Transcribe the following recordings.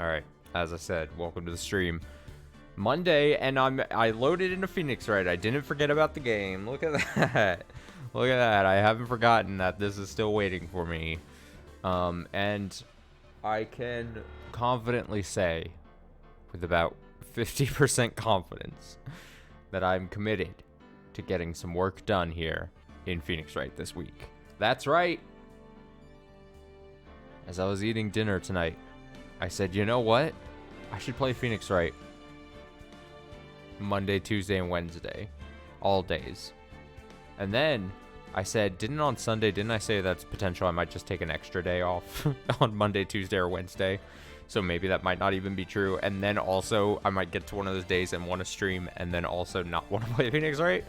All right, as I said, welcome to the stream. Monday, and I loaded into Phoenix Wright. I didn't forget about the game. Look at that. Look at that. I haven't forgotten that this is still waiting for me. And I can confidently say, with about 50% confidence, that I'm committed to getting some work done here in Phoenix Wright this week. That's right. As I was eating dinner tonight, I said, you know what? I should play Phoenix Wright Monday, Tuesday, and Wednesday. All days. And then I said, didn't I say that's potential I might just take an extra day off on Monday, Tuesday, or Wednesday? So maybe that might not even be true. And then also I might get to one of those days and want to stream and then also not want to play Phoenix Wright.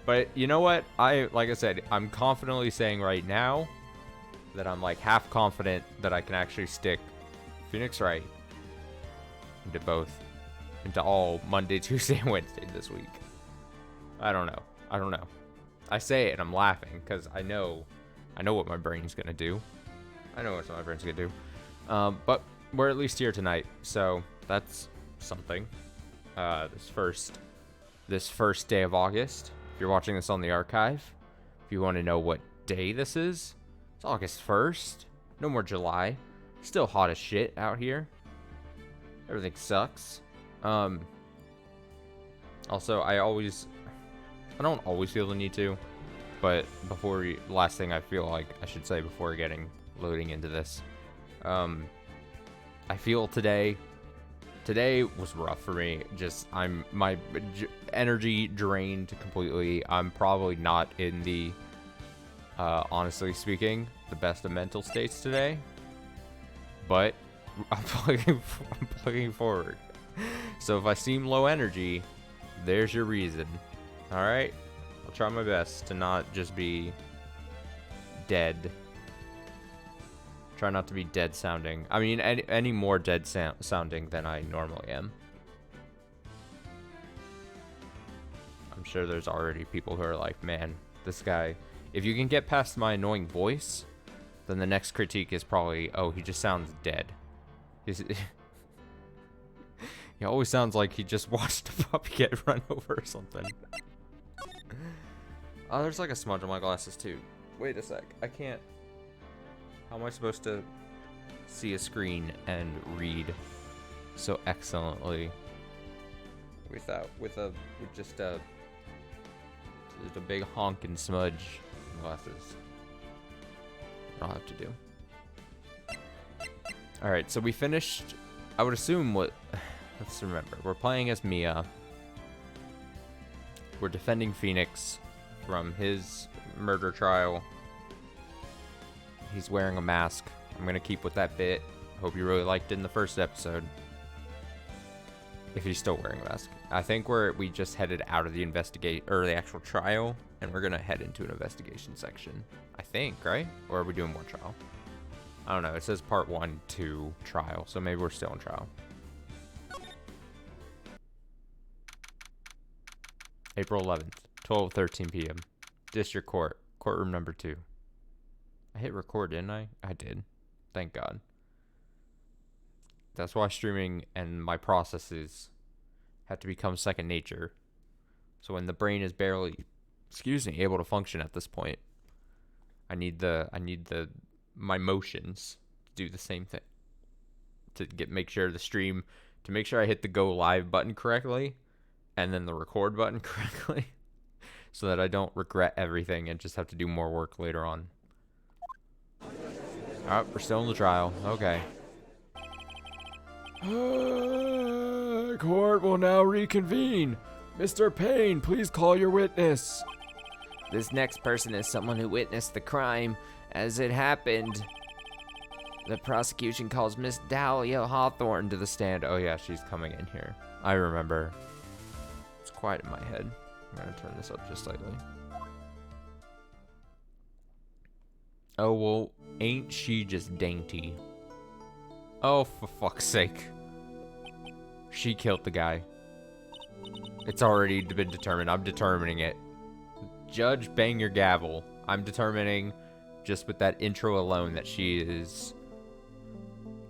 But you know what? Like I said, I'm confidently saying right now that I'm like half confident that I can actually stick Phoenix Wright into all Monday, Tuesday, and Wednesday this week. I don't know. I say it and I'm laughing because I know what my brain's gonna do. But we're at least here tonight, so that's something. This first day of August. If you're watching this on the archive, if you want to know what day this is, it's August 1st. No more July. Still hot as shit out here. Everything sucks. Also, I don't always feel the need to, but last thing I feel like I should say before loading into this, I feel today was rough for me. Just my energy drained completely. I'm probably not in the, honestly speaking, the best of mental states today, but I'm looking forward. So if I seem low energy, there's your reason. All right, I'll try my best to not just be dead. Try not to be dead sounding. I mean, any more dead sounding than I normally am. I'm sure there's already people who are like, man, this guy, if you can get past my annoying voice, then the next critique is probably, oh, he just sounds dead. He always sounds like he just watched a puppy get run over or something. Oh, there's like a smudge on my glasses too. Wait a sec. I can't. How am I supposed to see a screen and read so excellently with just a big honking smudge glasses? I'll have to do. All right, so we finished. I would assume let's remember, we're playing as Mia. We're defending Phoenix from his murder trial. He's wearing a mask. I'm gonna keep with that bit. Hope you really liked it in the first episode. If he's still wearing a mask. I think we just headed out of the the actual trial, and we're gonna head into an investigation section. I think, right? Or are we doing more trial? I don't know. It says part 1 to trial, so maybe we're still in trial. April 11th, 12:13 p.m. District Court, courtroom number 2. I hit record, didn't I? I did. Thank God. That's why streaming and my processes have to become second nature. So when the brain is barely, able to function at this point, I need my motions to do the same thing. To make sure I hit the go live button correctly, and then the record button correctly, so that I don't regret everything and just have to do more work later on. Alright, we're still in the trial. Okay. Court will now reconvene. Mr. Payne, please call your witness. This next person is someone who witnessed the crime as it happened. The prosecution calls Miss Dahlia Hawthorne to the stand. Oh yeah, she's coming in here. I remember. It's quiet in my head. I'm gonna turn this up just slightly. Oh, well, ain't she just dainty? Oh, for fuck's sake. She killed the guy. It's already been determined. I'm determining it. Judge, bang your gavel. I'm determining, just with that intro alone, that she is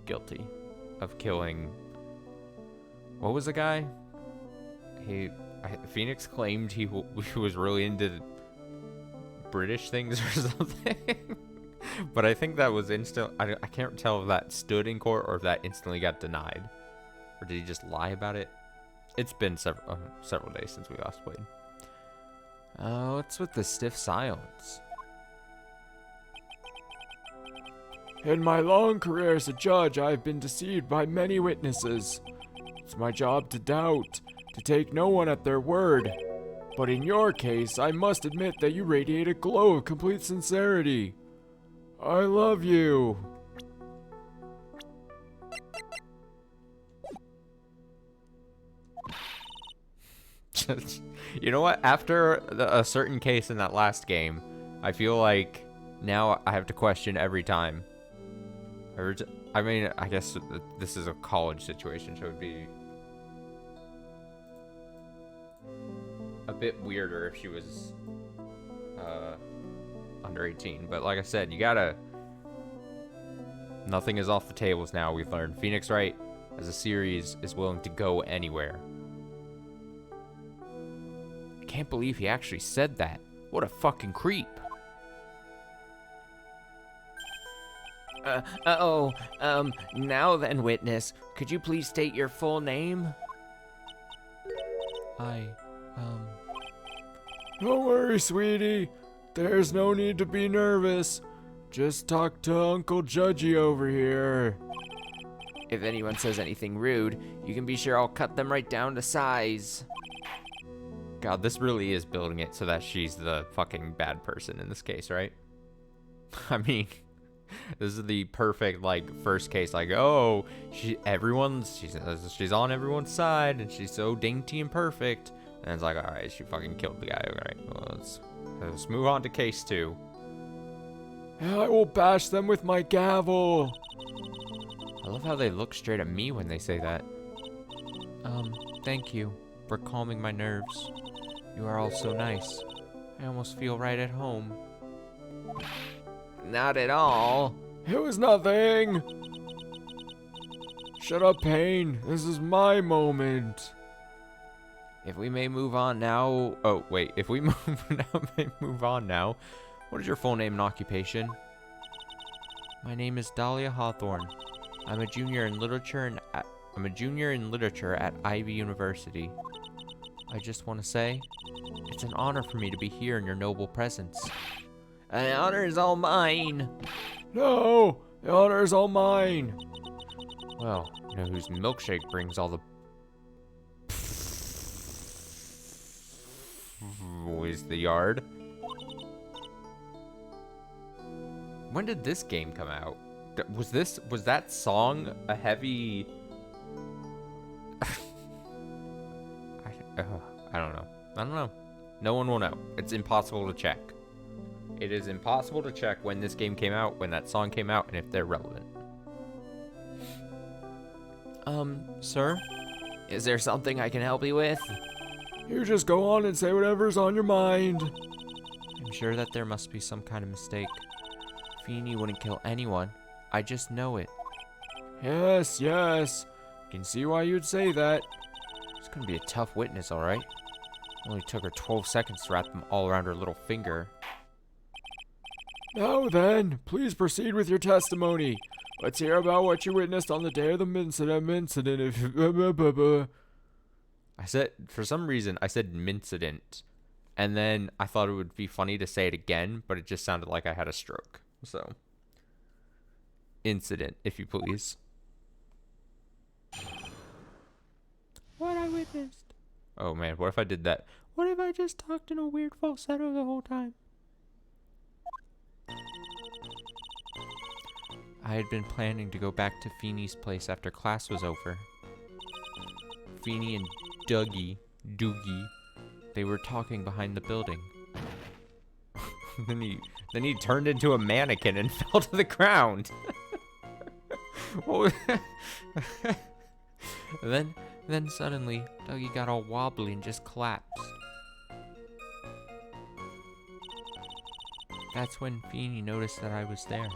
guilty of killing. What was the guy? Phoenix claimed he was really into British things or something. But I think that was I can't tell if that stood in court or if that instantly got denied. Or did he just lie about it? It's been several days since we last played. What's with the stiff silence? In my long career as a judge, I have been deceived by many witnesses. It's my job to doubt, to take no one at their word. But in your case, I must admit that you radiate a glow of complete sincerity. I love you. You know what? After a certain case in that last game, I feel like now I have to question every time. I mean, I guess this is a college situation, so it would be a bit weirder if she was under 18. But like I said, you gotta... Nothing is off the tables now, we've learned. Phoenix Wright, as a series, is willing to go anywhere. I can't believe he actually said that. What a fucking creep. Now then, witness, could you please state your full name? Don't worry, sweetie. There's no need to be nervous. Just talk to Uncle Judgy over here. If anyone says anything rude, you can be sure I'll cut them right down to size. God, this really is building it so that she's the fucking bad person in this case, right? I mean... This is the perfect, like, first case, like, oh, she's on everyone's side, and she's so dainty and perfect, and it's like, alright, she fucking killed the guy, alright, well, let's move on to case 2. I will bash them with my gavel. I love how they look straight at me when they say that. Thank you for calming my nerves. You are all so nice. I almost feel right at home. Not at all. It was nothing. Shut up, Payne. This is my moment. If we may move on now... Oh, wait. If we move on now, what is your full name and occupation? My name is Dahlia Hawthorne. I'm a junior in literature at Ivy University. I just want to say, it's an honor for me to be here in your noble presence. The honor is all mine. No, the honor is all mine. Well, you know whose milkshake brings all the boys the yard. When did this game come out? Was that song a heavy... I don't know. No one will know. It's impossible to check. It is impossible to check when this game came out, when that song came out, and if they're relevant. Sir? Is there something I can help you with? You just go on and say whatever's on your mind. I'm sure that there must be some kind of mistake. Feeny wouldn't kill anyone. I just know it. Yes. Can see why you'd say that. It's gonna be a tough witness, alright? Only took her 12 seconds to wrap them all around her little finger. Now then, please proceed with your testimony. Let's hear about what you witnessed on the day of the incident. I said, for some reason, I said mincident. And then I thought it would be funny to say it again, but it just sounded like I had a stroke. So, incident, if you please. What I witnessed. Oh man, what if I did that? What if I just talked in a weird falsetto the whole time? I had been planning to go back to Feeny's place after class was over. Feeny and Doogie, they were talking behind the building. then he turned into a mannequin and fell to the ground. Then suddenly, Dougie got all wobbly and just collapsed. That's when Feeny noticed that I was there.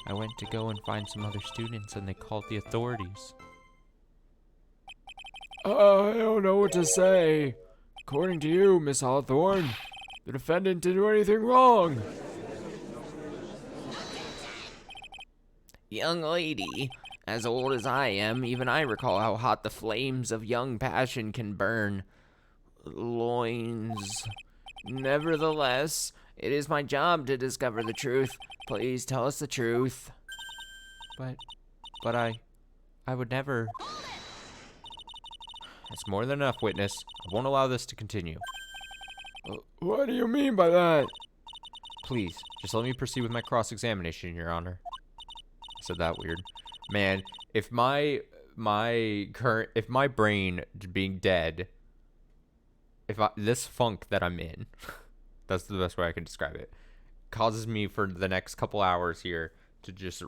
I went to go and find some other students and they called the authorities. I don't know what to say. According to you, Miss Hawthorne, the defendant didn't do anything wrong. Young lady, as old as I am, even I recall how hot the flames of young passion can burn. Loins. Nevertheless, it is my job to discover the truth. Please tell us the truth. But I would never. That's more than enough, witness. I won't allow this to continue. What do you mean by that? Please, just let me proceed with my cross-examination, Your Honor. I said that weird. Man, if my brain being dead, this funk that I'm in, that's the best way I can describe it, causes me for the next couple hours here to just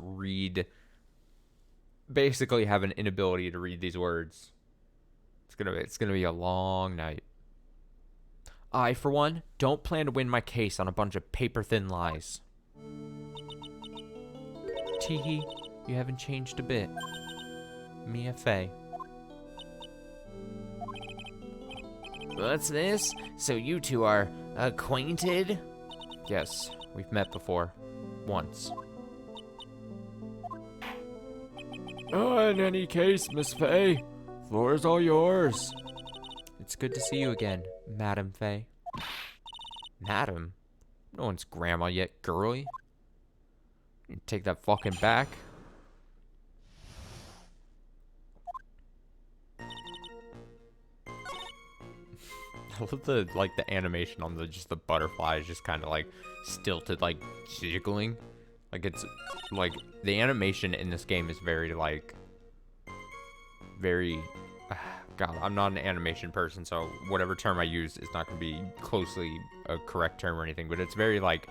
basically have an inability to read these words. It's gonna be a long night. I, for one, don't plan to win my case on a bunch of paper-thin lies. Teehee, you haven't changed a bit. Mia Fey. What's this? So you two are acquainted? Yes, we've met before. Once. In any case, Miss Fey, floor is all yours. It's good to see you again, Madam Fey. Madam? No one's grandma yet, girly. You take that fucking back. I love the animation on the butterflies just kind of like stilted, like jiggling. Like it's like the animation in this game is very God, I'm not an animation person, so whatever term I use is not going to be closely a correct term or anything, but it's very like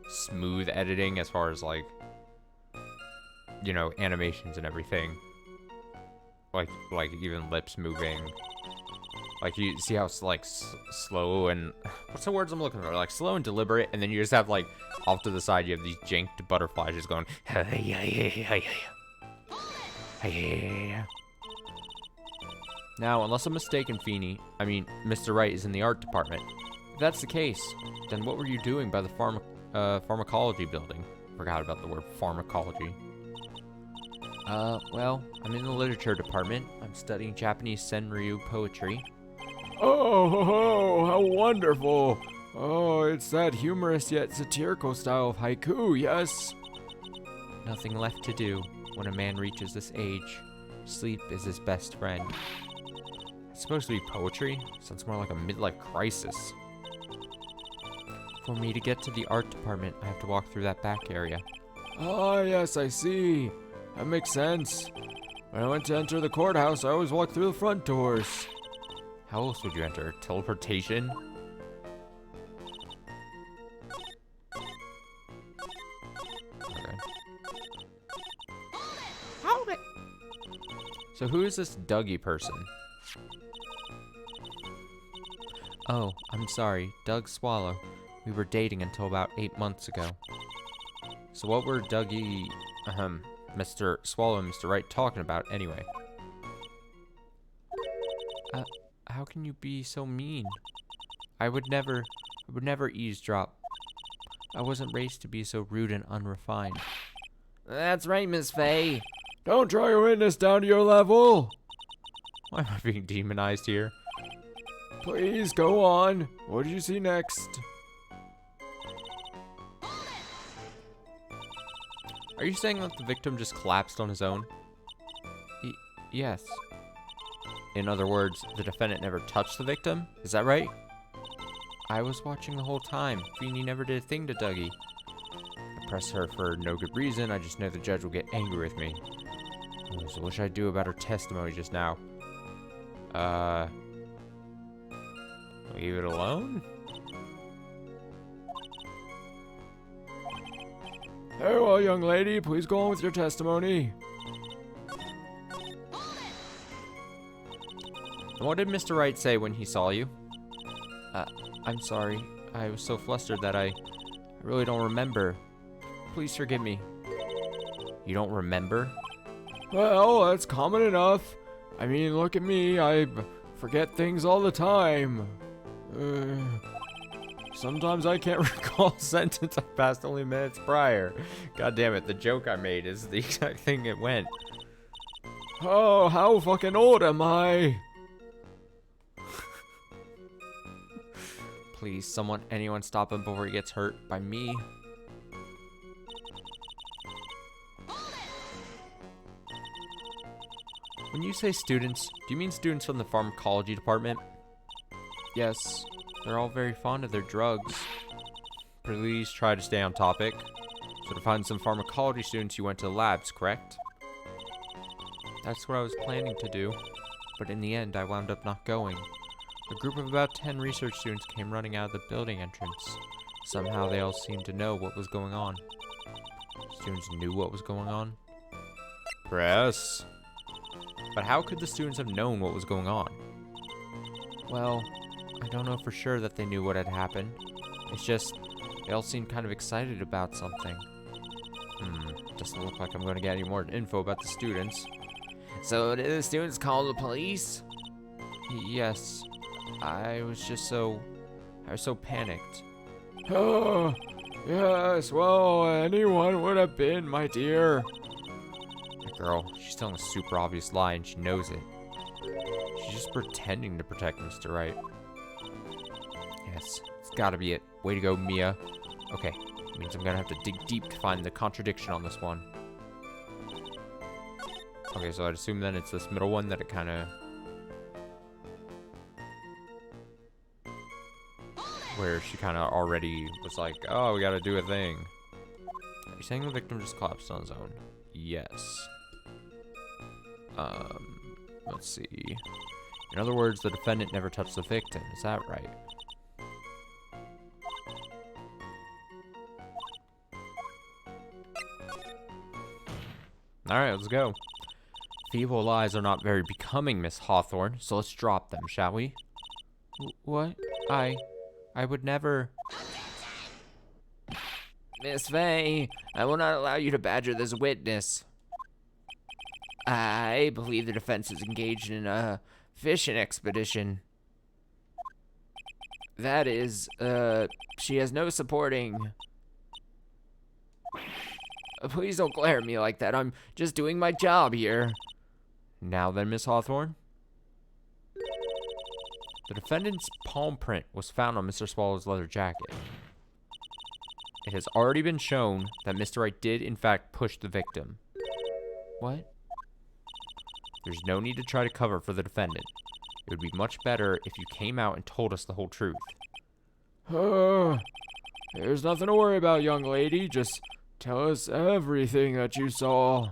smooth editing as far as like, you know, animations and everything. Like even lips moving. Like you see how like slow and what's the words I'm looking for? Like slow and deliberate, and then you just have like off to the side you have these janked butterflies just going. Now, unless I'm mistaken, Mr. Wright is in the art department. If that's the case, then what were you doing by the pharmacology building? Forgot about the word pharmacology. Well, I'm in the literature department. I'm studying Japanese senryu poetry. Oh, how wonderful. Oh, it's that humorous yet satirical style of haiku, yes? Nothing left to do when a man reaches this age. Sleep is his best friend. It's supposed to be poetry? Sounds more like a midlife crisis. For me to get to the art department, I have to walk through that back area. Ah, yes, I see. That makes sense. When I went to enter the courthouse, I always walked through the front doors. How else would you enter? Teleportation? Okay. Hold it. So who is this Dougie person? Oh, I'm sorry, Doug Swallow. We were dating until about 8 months ago. So what were Mr. Swallow and Mr. Wright talking about anyway? How can you be so mean? I would never eavesdrop. I wasn't raised to be so rude and unrefined. That's right, Miss Fey. Don't draw your witness down to your level. Why am I being demonized here? Please, go on. What did you see next? Are you saying that the victim just collapsed on his own? Yes. In other words, the defendant never touched the victim? Is that right? I was watching the whole time. Feeney never did a thing to Dougie. I pressed her for no good reason. I just know the judge will get angry with me. So what should I do about her testimony just now? Leave it alone? Very well, young lady. Please go on with your testimony. What did Mr. Wright say when he saw you? I'm sorry. I was so flustered that I really don't remember. Please forgive me. You don't remember? Well, that's common enough. I mean, look at me. I forget things all the time. Sometimes I can't recall All sentence I passed only minutes prior. God damn it, the joke I made is the exact thing it went. Oh, how fucking old am I? Please, anyone stop him before he gets hurt by me. When you say students, do you mean students from the pharmacology department? Yes, they're all very fond of their drugs. Please try to stay on topic. So to find some pharmacology students, you went to the labs, correct? That's what I was planning to do, but in the end, I wound up not going. A group of about 10 research students came running out of the building entrance. Somehow they all seemed to know what was going on. Students knew what was going on? Press. But how could the students have known what was going on? Well, I don't know for sure that they knew what had happened. It's just, they all seemed kind of excited about something. Doesn't look like I'm going to get any more info about the students. So did the students call the police? Yes. I was so panicked. Oh, yes, well, anyone would have been, my dear. The girl, she's telling a super obvious lie and she knows it. She's just pretending to protect Mr. Wright. Yes, it's gotta be it. Way to go, Mia. Okay, means I'm gonna have to dig deep to find the contradiction on this one. Okay, so I'd assume then it's this middle one that it kinda... where she kinda already was like, oh, we gotta do a thing. Are you saying the victim just collapsed on his own? Yes. Let's see. In other words, the defendant never touched the victim. Is that right? Alright, let's go. Feeble lies are not very becoming, Miss Hawthorne, so let's drop them, shall we? What? I would never... Miss Faye, I will not allow you to badger this witness. I believe the defense is engaged in a fishing expedition. That is, she has no supporting... Please don't glare at me like that. I'm just doing my job here. Now then, Miss Hawthorne. The defendant's palm print was found on Mr. Swallow's leather jacket. It has already been shown that Mr. Wright did, in fact, push the victim. What? There's no need to try to cover for the defendant. It would be much better if you came out and told us the whole truth. There's nothing to worry about, young lady. Just tell us everything that you saw.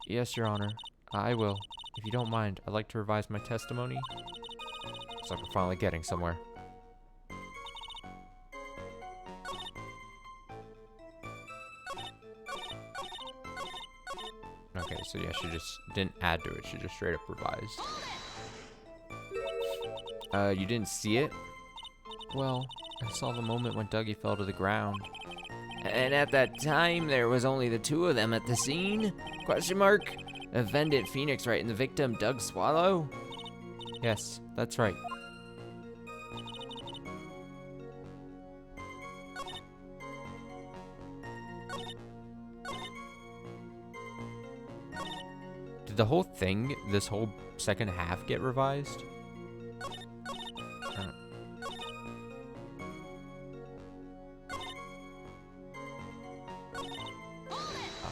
Yes, Your Honor. I will. If you don't mind, I'd like to revise my testimony. Looks like we're finally getting somewhere. Okay, so yeah, she just didn't add to it. She just straight up revised. You didn't see it? Well, I saw the moment when Dougie fell to the ground. And at that time, there was only the two of them at the scene? Question mark? The defendant Phoenix Wright and the victim Doug Swallow? Yes, that's right. Did the whole thing, this whole second half, get revised?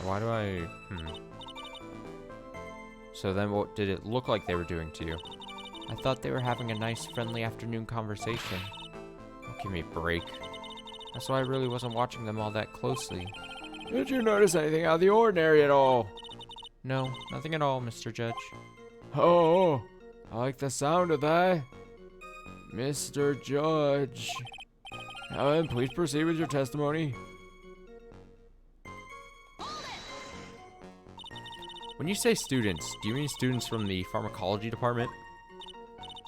Why do I... So then what did it look like they were doing to you? I thought they were having a nice, friendly afternoon conversation. Oh, give me a break. That's why I really wasn't watching them all that closely. Did you notice anything out of the ordinary at all? No, nothing at all, Mr. Judge. Oh, I like the sound of that. Mr. Judge. Now then, please proceed with your testimony. When you say students, do you mean students from the pharmacology department?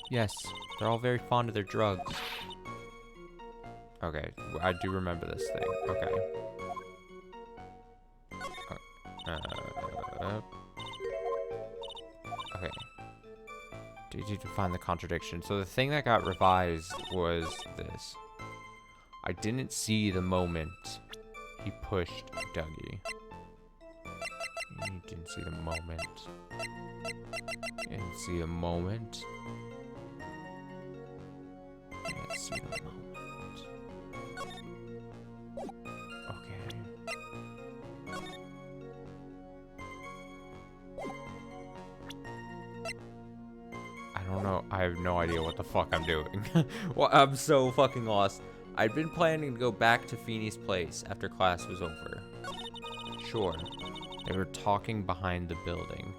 Yes, they're all very fond of their drugs. Okay, I do remember this thing. Okay. Okay. Need to find the contradiction. So the thing that got revised was this. I didn't see the moment he pushed Dougie. You didn't see the moment. Didn't see the moment. Didn't see the moment. Okay. I don't know. I have no idea what the fuck I'm doing. Well, I'm so fucking lost. I'd been planning to go back to Phoenix Place after class was over. Sure. They were talking behind the building.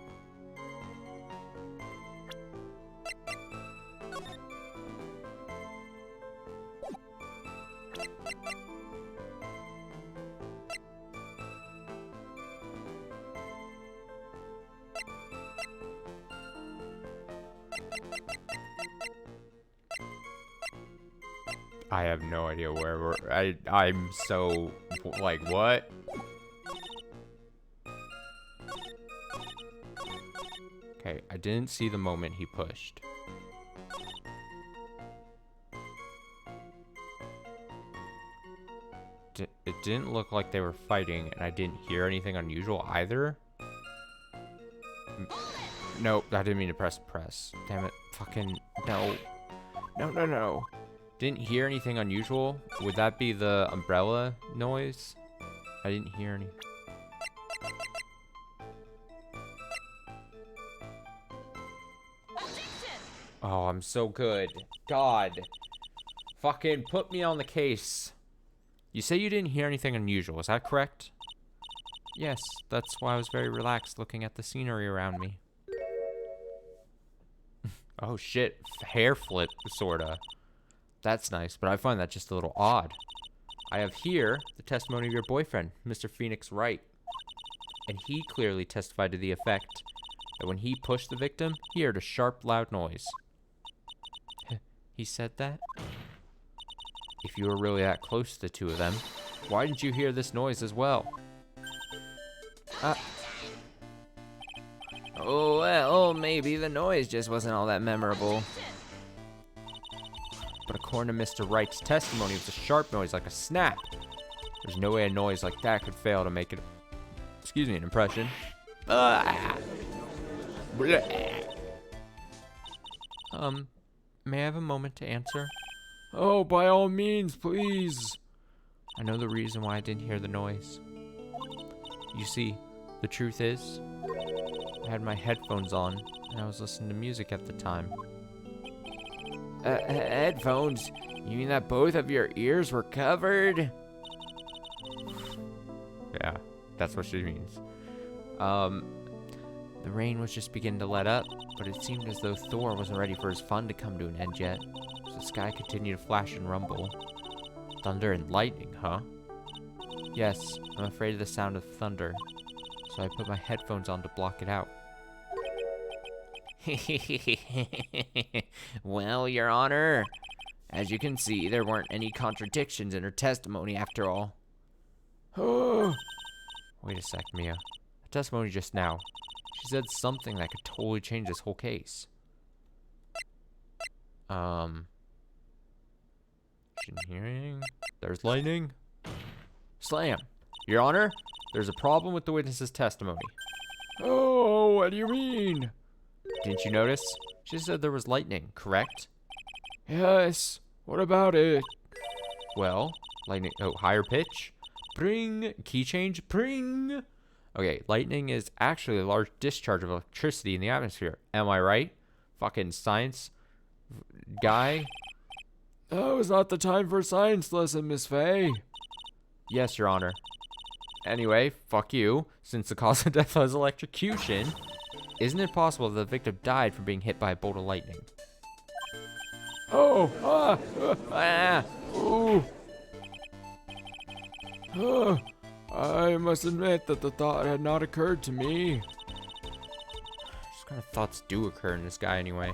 I have no idea where we're. I'm so like what? Okay, I didn't see the moment he pushed. It didn't look like they were fighting, and I didn't hear anything unusual either. Nope, I didn't mean to press. Damn it. Fucking no. No. Didn't hear anything unusual. Would that be the umbrella noise? I didn't hear any. Oh, I'm so good. God. Fucking put me on the case. You say you didn't hear anything unusual, is that correct? Yes, that's why I was very relaxed looking at the scenery around me. Oh shit, hair flip, sorta. That's nice, but I find that just a little odd. I have here the testimony of your boyfriend, Mr. Phoenix Wright. And he clearly testified to the effect that when he pushed the victim, he heard a sharp, loud noise. He said that? If you were really that close to the two of them, why didn't you hear this noise as well? Oh, well, maybe the noise just wasn't all that memorable. But according to Mr. Wright's testimony, it was a sharp noise like a snap. There's no way a noise like that could fail to make it, an impression. May I have a moment to answer? Oh, by all means, please. I know the reason why I didn't hear the noise. You see, the truth is, I had my headphones on, and I was listening to music at the time. Headphones? You mean that both of your ears were covered? Yeah, that's what she means. The rain was just beginning to let up, but it seemed as though Thor wasn't ready for his fun to come to an end yet, so the sky continued to flash and rumble. Thunder and lightning, huh? Yes, I'm afraid of the sound of thunder, so I put my headphones on to block it out. Well, Your Honor, as you can see, there weren't any contradictions in her testimony after all. Wait a sec, Mia. The testimony just now. She said something that could totally change this whole case. She didn't hear anything? There's lightning? Slam! Your Honor, there's a problem with the witness's testimony. Oh, what do you mean? Didn't you notice? She said there was lightning, correct? Yes. What about it? Well, lightning. Oh, higher pitch. Pring. Key change. Pring. Okay, lightning is actually a large discharge of electricity in the atmosphere. Am I right? Fucking science guy. That was not the time for a science lesson, Miss Faye. Yes, Your Honor. Anyway, fuck you. Since the cause of death was electrocution, isn't it possible that the victim died from being hit by a bolt of lightning? Oh, Ooh. I must admit that the thought had not occurred to me. What kind of thoughts do occur in this guy anyway?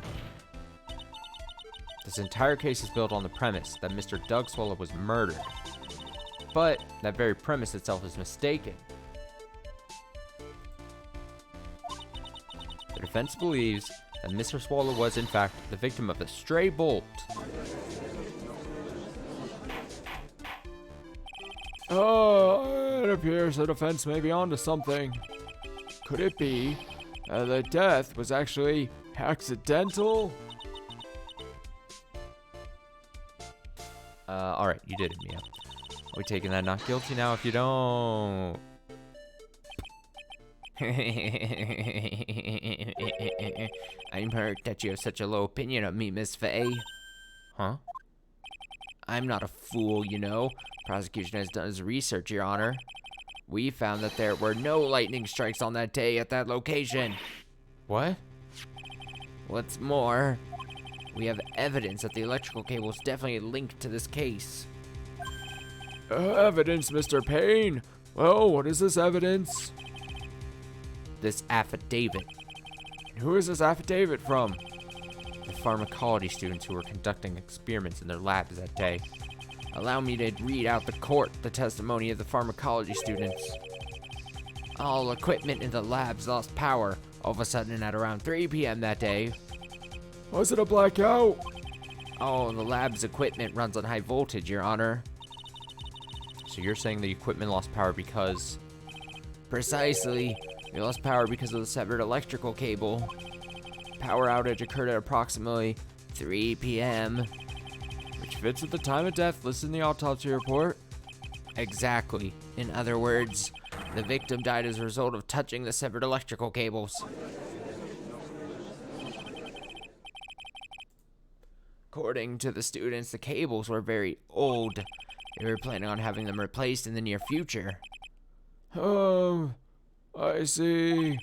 This entire case is built on the premise that Mr. Doug Swallow was murdered. But that very premise itself is mistaken. The defense believes that Mr. Swallow was, in fact, the victim of a stray bolt. Oh, it appears the defense may be onto something. Could it be the death was actually accidental? Alright, you did it, Mia. Are we taking that not guilty now if you don't? I'm hurt that you have such a low opinion of me, Miss Faye. Huh? I'm not a fool, you know. Prosecution has done its research, Your Honor. We found that there were no lightning strikes on that day at that location. What? What's more, we have evidence that the electrical cable is definitely linked to this case. Evidence, Mr. Payne. Well, what is this evidence? This affidavit. And who is this affidavit from? The pharmacology students who were conducting experiments in their labs that day. Allow me to read out the testimony of the pharmacology students. All equipment in the labs lost power all of a sudden at around 3 p.m. that day. Was it a blackout? All the lab's equipment runs on high voltage, Your Honor. So you're saying the equipment lost power because... Precisely. We lost power because of the severed electrical cable. Power outage occurred at approximately 3 p.m. Which fits with the time of death listed in the autopsy report. Exactly. In other words, the victim died as a result of touching the severed electrical cables. According to the students, the cables were very old. They were planning on having them replaced in the near future. I see.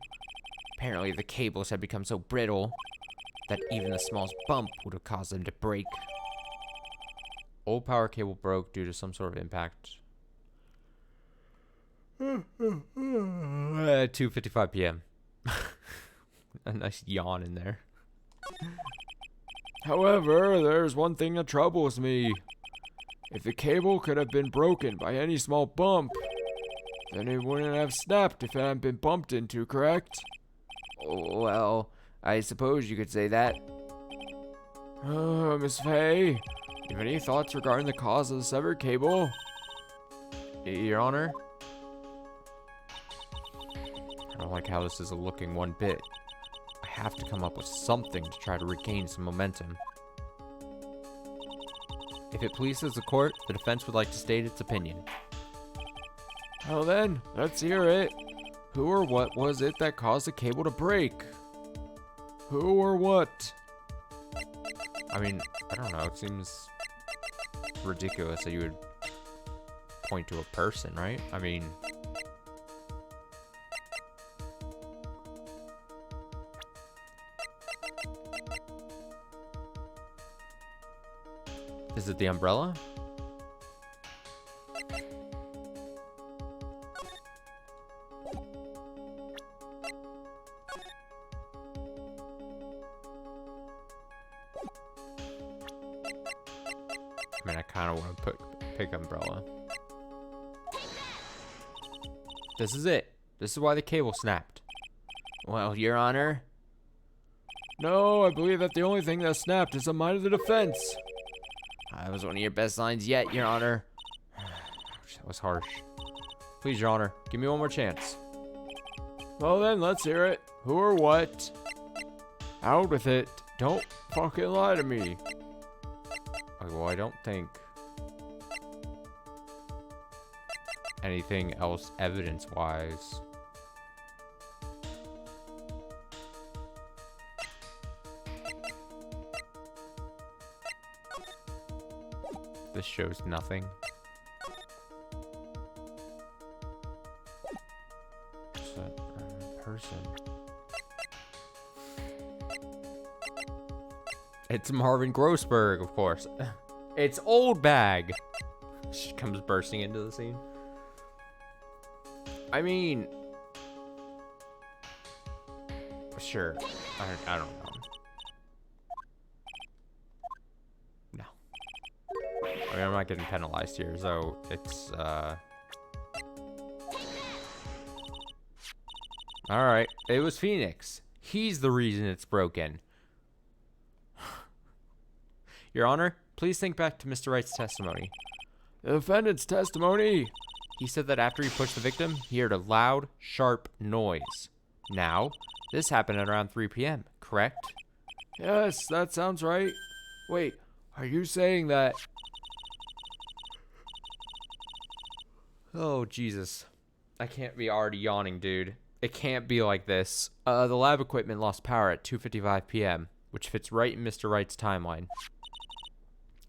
Apparently, the cables had become so brittle that even the smallest bump would have caused them to break. Old power cable broke due to some sort of impact. 2:55 p.m. A nice yawn in there. However, there's one thing that troubles me. If the cable could have been broken by any small bump, then it wouldn't have snapped if it hadn't been bumped into, correct? Well, I suppose you could say that. Miss Faye, do you have any thoughts regarding the cause of the severed cable? Your Honor? I don't like how this is looking one bit. I have to come up with something to try to regain some momentum. If it pleases the court, the defense would like to state its opinion. Well then, let's hear it. Who or what was it that caused the cable to break? Who or what? I mean, I don't know. It seems ridiculous that you would point to a person, right? I mean... Is it the umbrella? I mean, I kind of want to pick umbrella. This is it. This is why the cable snapped. Well, Your Honor. No, I believe that the only thing that snapped is the mind of the defense. That was one of your best lines yet, Your Honor. Ouch, that was harsh. Please, Your Honor, give me one more chance. Well then, let's hear it. Who or what? Out with it. Don't fucking lie to me. Okay, well, I don't think anything else evidence-wise. This shows nothing. It's a person. It's Marvin Grossberg, of course. It's Old Bag. She comes bursting into the scene. I mean, sure. I don't know. No. I mean, I'm not getting penalized here, so it's, Alright, it was Phoenix. He's the reason it's broken. Your Honor, please think back to Mr. Wright's testimony. The defendant's testimony. He said that after he pushed the victim, he heard a loud, sharp noise. Now, this happened at around 3 p.m., correct? Yes, that sounds right. Wait, are you saying that? Oh, Jesus. I can't be already yawning, dude. It can't be like this. The lab equipment lost power at 2:55 p.m., which fits right in Mr. Wright's timeline.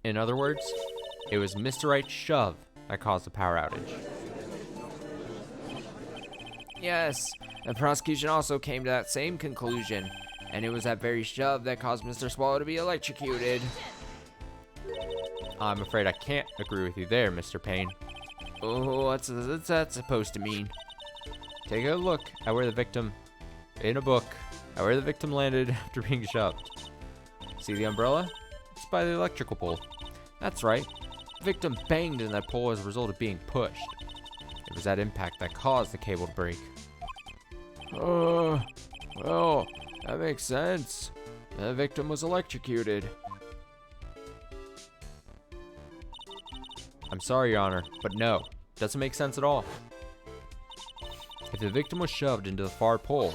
In other words, it was Mr. Wright's shove that caused the power outage. Yes, the prosecution also came to that same conclusion, and it was that very shove that caused Mr. Swallow to be electrocuted. I'm afraid I can't agree with you there, Mr. Payne. Oh, what's that supposed to mean? Take a look at where the victim, in a book, at where the victim landed after being shoved. See the umbrella? It's by the electrical pole. That's right. The victim banged into that pole as a result of being pushed. It was that impact that caused the cable to break. Well, that makes sense. The victim was electrocuted. I'm sorry, Your Honor, but no, doesn't make sense at all. If the victim was shoved into the far pole,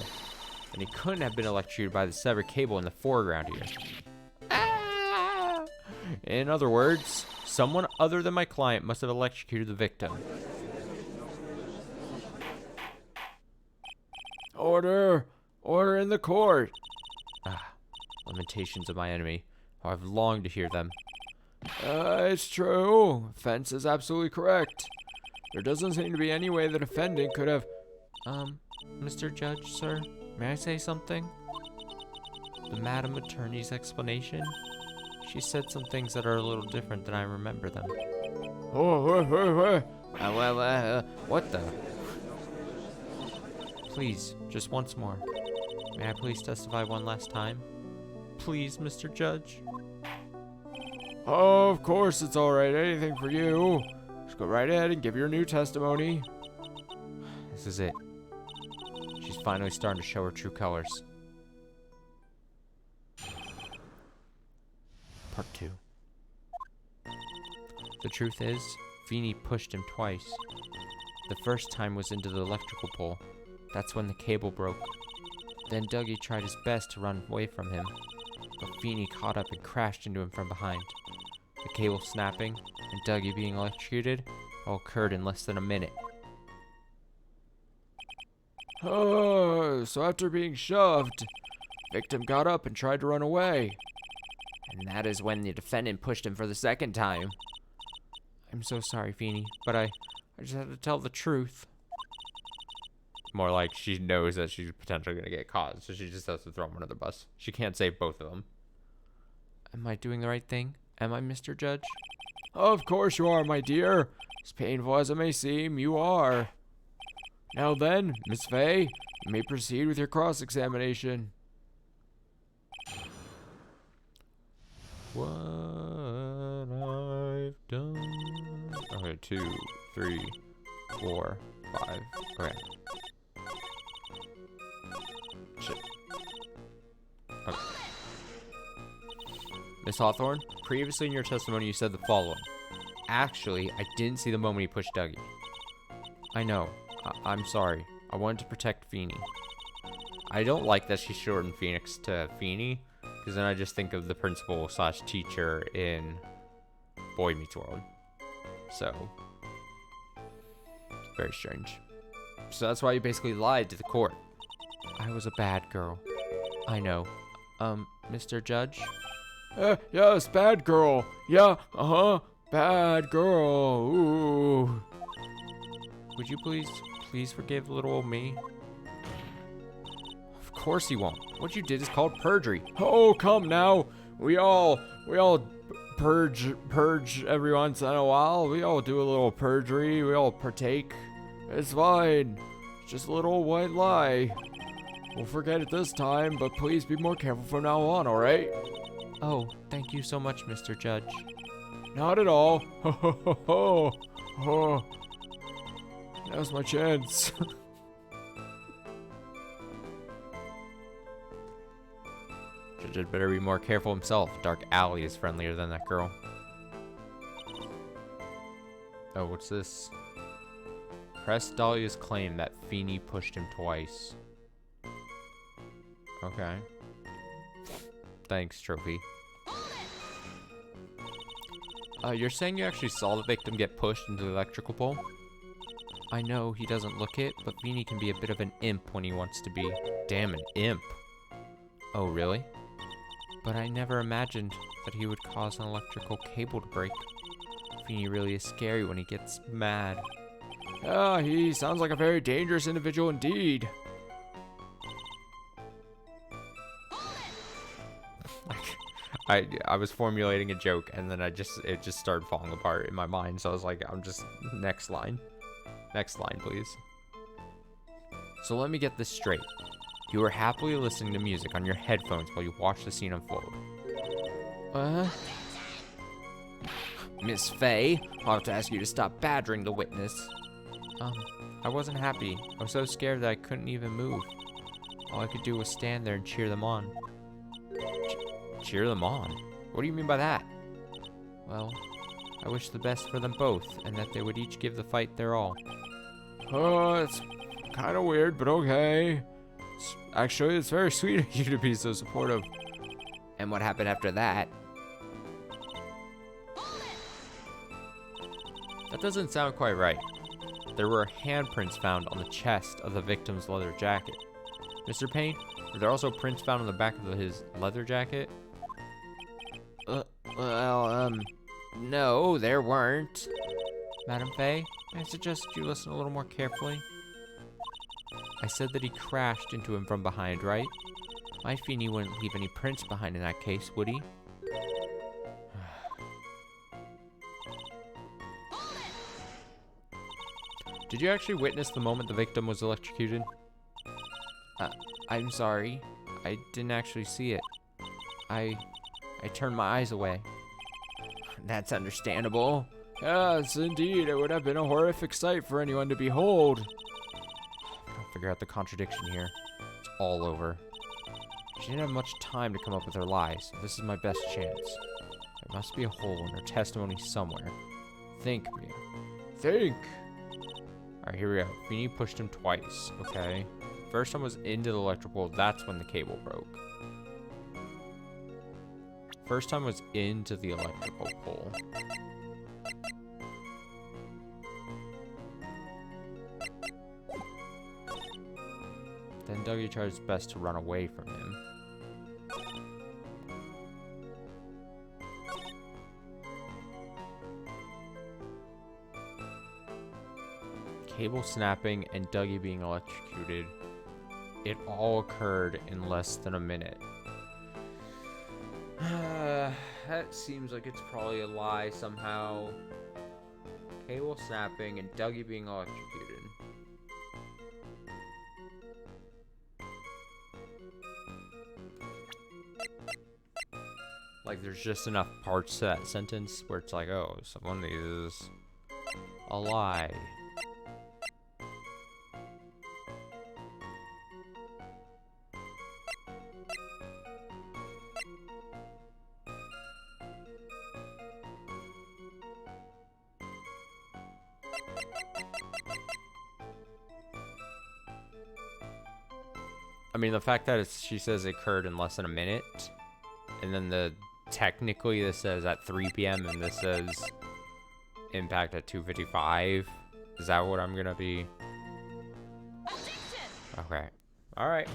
then he couldn't have been electrocuted by the severed cable in the foreground here. Ah! In other words, someone other than my client must have electrocuted the victim. Order! Order in the court! Lamentations of my enemy. How I've longed to hear them. It's true. Fence is absolutely correct. There doesn't seem to be any way the defendant could have... Mr. Judge, sir, may I say something? The Madam Attorney's explanation? She said some things that are a little different than I remember them. What the? Please, just once more. May I please testify one last time? Please, Mr. Judge. Of course it's alright. Anything for you. Just go right ahead and give your new testimony. This is it. She's finally starting to show her true colors. Part 2. The truth is, Feeney pushed him twice. The first time was into the electrical pole. That's when the cable broke. Then Dougie tried his best to run away from him, but Feeney caught up and crashed into him from behind. The cable snapping and Dougie being electrocuted all occurred in less than a minute. So after being shoved, victim got up and tried to run away. And that is when the defendant pushed him for the second time. I'm so sorry, Feeney, but I just had to tell the truth. More like she knows that she's potentially going to get caught, so she just has to throw him under the bus. She can't save both of them. Am I doing the right thing? Am I, Mr. Judge? Of course you are, my dear. As painful as it may seem, you are. Now then, Miss Fay, you may proceed with your cross-examination. What I've done. Okay, 2, 3, 4, 5. Okay. Shit. Okay. Miss Hawthorne, previously in your testimony you said the following. Actually, I didn't see the moment he pushed Dougie. I know. I'm sorry. I wanted to protect Feeney. I don't like that she shortened Phoenix to Feeney, because then I just think of the principal / teacher in Boy Meets World. So, very strange. So that's why you basically lied to the court. I was a bad girl. I know. Mr. Judge? Yes, bad girl. Yeah, bad girl. Ooh. Would you please forgive little old me? Of course he won't. What you did is called perjury. Oh, come now. We all purge every once in a while. We all do a little perjury. We all partake. It's fine. It's just a little white lie. We'll forget it this time, but please be more careful from now on, alright? Oh, thank you so much, Mr. Judge. Not at all. Ho ho ho ho. Oh. Now's my chance. Judge had better be more careful himself. Dark Alley is friendlier than that girl. Oh, what's this? Press Dahlia's claim that Feeney pushed him twice. Okay. Thanks, Trophy. You're saying you actually saw the victim get pushed into the electrical pole? I know he doesn't look it, but Feeney can be a bit of an imp when he wants to be. Damn, an imp. Oh, really? But I never imagined that he would cause an electrical cable to break. Feeney really is scary when he gets mad. He sounds like a very dangerous individual indeed. I was formulating a joke and then it just started falling apart in my mind, so I was like, I'm just next line, please. So let me get this straight. You were happily listening to music on your headphones while you watched the scene unfold. Miss Faye, I'll have to ask you to stop badgering the witness. I wasn't happy. I was so scared that I couldn't even move. All I could do was stand there and cheer them on. Cheer them on? What do you mean by that? Well, I wish the best for them both, and that they would each give the fight their all. It's kind of weird, but okay. Actually, it's very sweet of you to be so supportive. And what happened after that? That doesn't sound quite right. There were handprints found on the chest of the victim's leather jacket. Mr. Payne, were there also prints found on the back of his leather jacket? No, there weren't. Madam Faye, may I suggest you listen a little more carefully? I said that he crashed into him from behind, right? My Feeney wouldn't leave any prints behind in that case, would he? Did you actually witness the moment the victim was electrocuted? I'm sorry. I didn't actually see it. I turned my eyes away. That's understandable. Yes, indeed, it would have been a horrific sight for anyone to behold. I don't figure out the contradiction here. It's all over. She didn't have much time to come up with her lies. This is my best chance. There must be a hole in her testimony somewhere. Think, Mia. Think. Alright, here we go. Feeney pushed him twice, okay? First time was into the electrical, that's when the cable broke. First time was into the electrical pole. Then Dougie tried his best to run away from him. Cable snapping and Dougie being electrocuted. It all occurred in less than a minute. That seems like it's probably a lie somehow. Cable snapping and Dougie being electrocuted. Like there's just enough parts to that sentence where it's like, oh, someone is a lie. I mean, the fact that she says it occurred in less than a minute, and then technically this says at 3 p.m. and this says impact at 2:55. Is that what I'm gonna be? Okay. All right.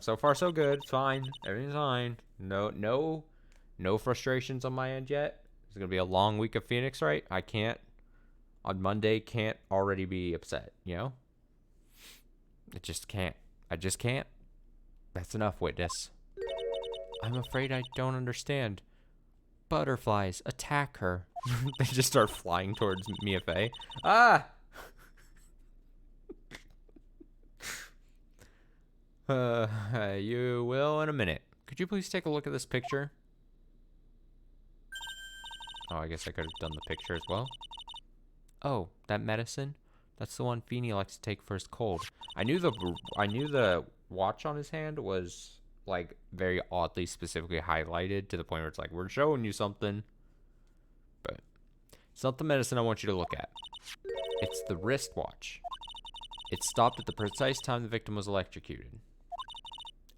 So far so good. Fine. Everything's fine. No frustrations on my end yet. It's gonna be a long week of Phoenix Wright. I can't on Monday can't already be upset. You know. It just can't. I just can't. That's enough, witness. I'm afraid I don't understand. Butterflies, attack her. They just start flying towards Mia Faye. Ah! You will in a minute. Could you please take a look at this picture? Oh, I guess I could have done the picture as well. Oh, that medicine? That's the one Feeney likes to take for his cold. I knew the watch on his hand was like very oddly specifically highlighted to the point where it's like, we're showing you something. But it's not the medicine I want you to look at. It's the wristwatch. It stopped at the precise time the victim was electrocuted.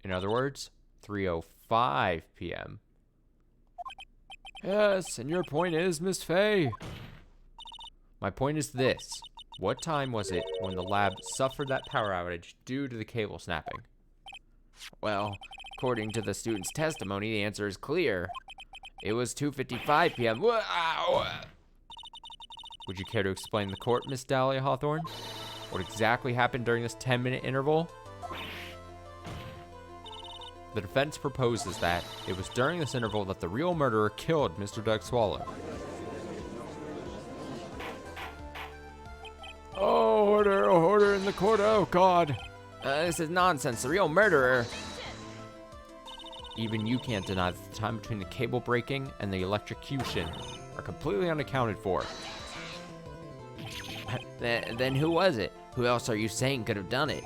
In other words, 3:05 p.m. Yes, and your point is, Miss Fay? My point is this. What time was it when the lab suffered that power outage due to the cable snapping? Well, according to the student's testimony, the answer is clear. It was 2:55 p.m. Would you care to explain the court, Miss Dahlia Hawthorne? What exactly happened during this 10-minute interval? The defense proposes that it was during this interval that the real murderer killed Mr. Doug Swallow. Oh, order in the court. Oh, God. This is nonsense. The real murderer. Even you can't deny that the time between the cable breaking and the electrocution are completely unaccounted for. Then who was it? Who else are you saying could have done it?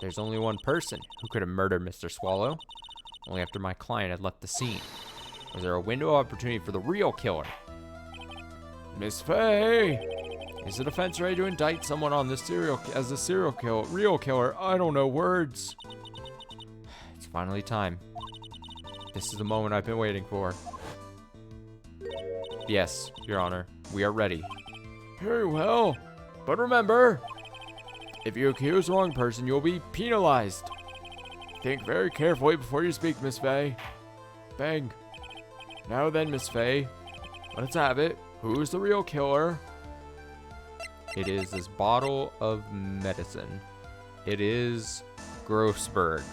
There's only one person who could have murdered Mr. Swallow, only after my client had left the scene. Was there a window of opportunity for the real killer? Miss Fay! Is the defense ready to indict someone on this real killer? I don't know words. It's finally time. This is the moment I've been waiting for. Yes, Your Honor, we are ready. Very well. But remember, if you accuse the wrong person, you'll be penalized. Think very carefully before you speak, Miss Fay. Bang. Now then, Miss Fay, let's have it. Who's the real killer? It is this bottle of medicine. It is Grossberg.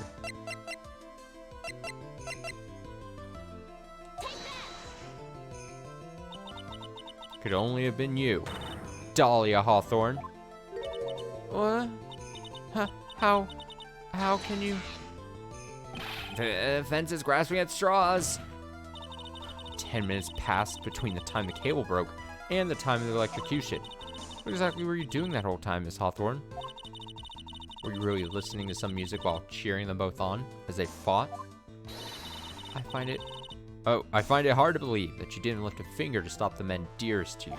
Could only have been you, Dahlia Hawthorne. What? How can you? The fence is grasping at straws. 10 minutes passed between the time the cable broke and the time of the electrocution. What exactly were you doing that whole time, Miss Hawthorne? Were you really listening to some music while cheering them both on as they fought? I find it hard to believe that you didn't lift a finger to stop the men dearest to you.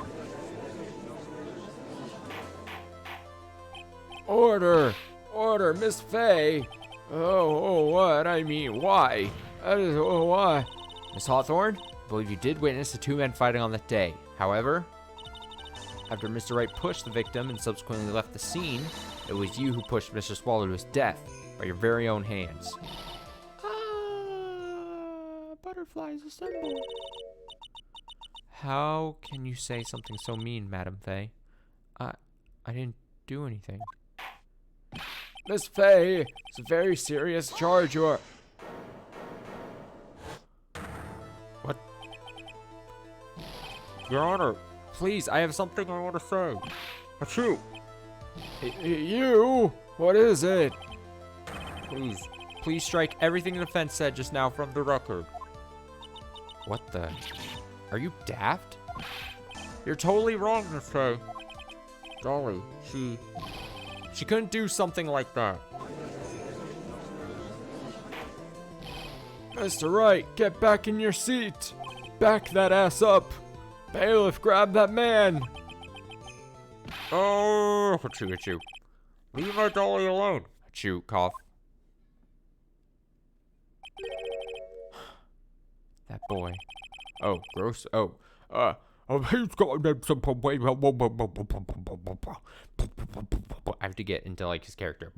Order, Miss Fay. Oh, what? I mean, why? Why? Miss Hawthorne, I believe you did witness the two men fighting on that day. However, after Mr. Wright pushed the victim and subsequently left the scene, it was you who pushed Mr. Swallow to his death by your very own hands. Butterflies assemble. How can you say something so mean, Madam Fay? I didn't do anything. Miss Fay, it's a very serious charge. What? Your Honor, please, I have something I want to say. Achoo! You? What is it? Please strike everything the defense said just now from the record. What the? Are you daft? You're totally wrong, Miss Fay. Golly, she couldn't do something like that. Mr. Wright, get back in your seat. Back that ass up. Bailiff, grab that man. Oh, achoo. Leave my dolly alone. Achoo, cough. That boy. Oh, gross. He's got some way. I have to get into like his character.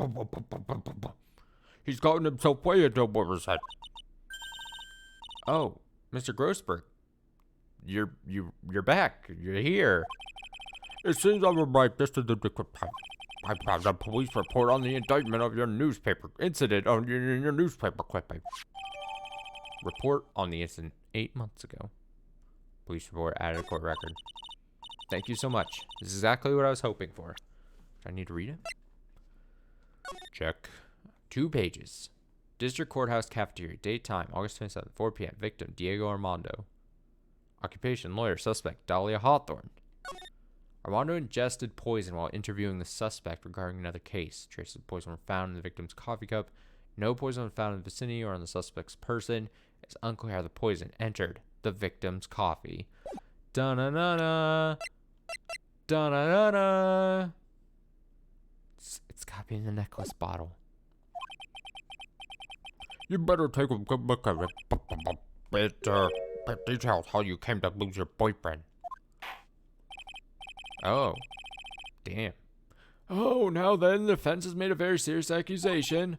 He's gotten himself way into what was that? Oh, Mr. Grossberg. You're back. You're here. It seems I'm right. This is the police report on the indictment of your newspaper incident on your newspaper clipping. Report on the incident 8 months ago. Police report added to court record. Thank you so much. This is exactly what I was hoping for. Do I need to read it? Check. 2 pages. District Courthouse Cafeteria. Date, time, August 27th, 4 p.m. Victim, Diego Armando. Occupation, lawyer. Suspect, Dahlia Hawthorne. Armando ingested poison while interviewing the suspect regarding another case. Traces of poison were found in the victim's coffee cup. No poison was found in the vicinity or on the suspect's person. It's unclear how the poison entered the victim's coffee. Da-na-na-na. Da-na-na-na. It's got to be in the necklace bottle. You better take a good look at it details how you came to lose your boyfriend. Oh, damn. Oh, now then, the defense has made a very serious accusation.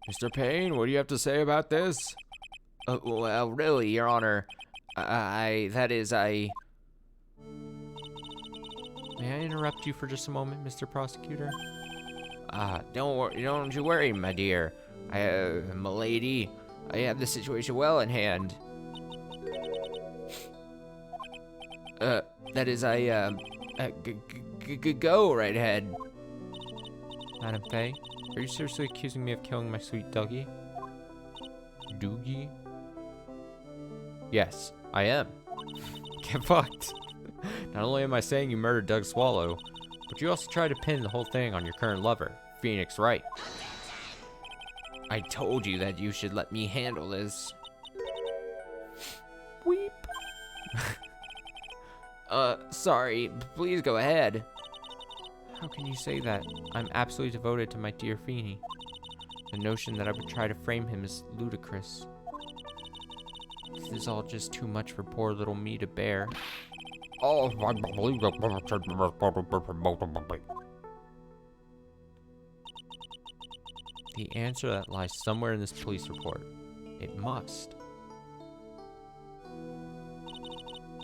Mr. Payne, what do you have to say about this? Well, really, Your Honor, May I interrupt you for just a moment, Mr. Prosecutor? don't you worry, my dear. Milady, I have the situation well in hand. Go right ahead. Madam Faye, are you seriously accusing me of killing my sweet Dougie? Doogie? Yes, I am. Get fucked. Not only am I saying you murdered Doug Swallow, but you also tried to pin the whole thing on your current lover, Phoenix Wright. I told you that you should let me handle this. Weep. Sorry, please go ahead. How can you say that? I'm absolutely devoted to my dear Feeny. The notion that I would try to frame him is ludicrous. This is all just too much for poor little me to bear. Oh, I believe that. The answer that lies somewhere in this police report. It must.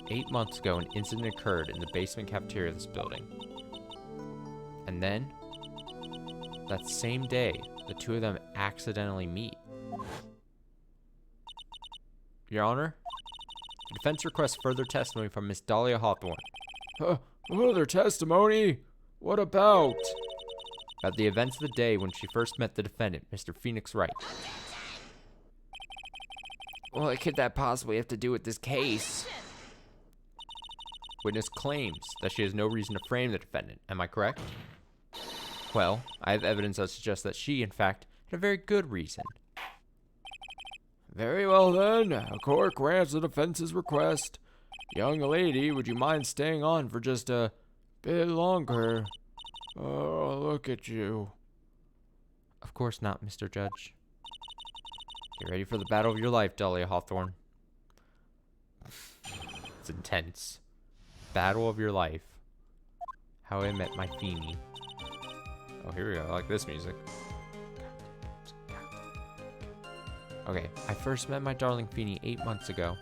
8 months ago, an incident occurred in the basement cafeteria of this building. And then, that same day, the two of them accidentally meet. Your Honor, the defense requests further testimony from Miss Dahlia Hawthorne. Further testimony? What about? About the events of the day when she first met the defendant, Mr. Phoenix Wright. What could that possibly have to do with this case? Witness claims that she has no reason to frame the defendant. Am I correct? Well, I have evidence that suggests that she, in fact, had a very good reason. Very well then, the court grants the defense's request. Young lady, would you mind staying on for just a bit longer? Oh, look at you. Of course not, Mr. Judge. Get ready for the battle of your life, Dahlia Hawthorne. It's intense. Battle of your life. How I met my Feeny. Oh, here we go. I like this music. Okay, I first met my darling Feeny 8 months ago.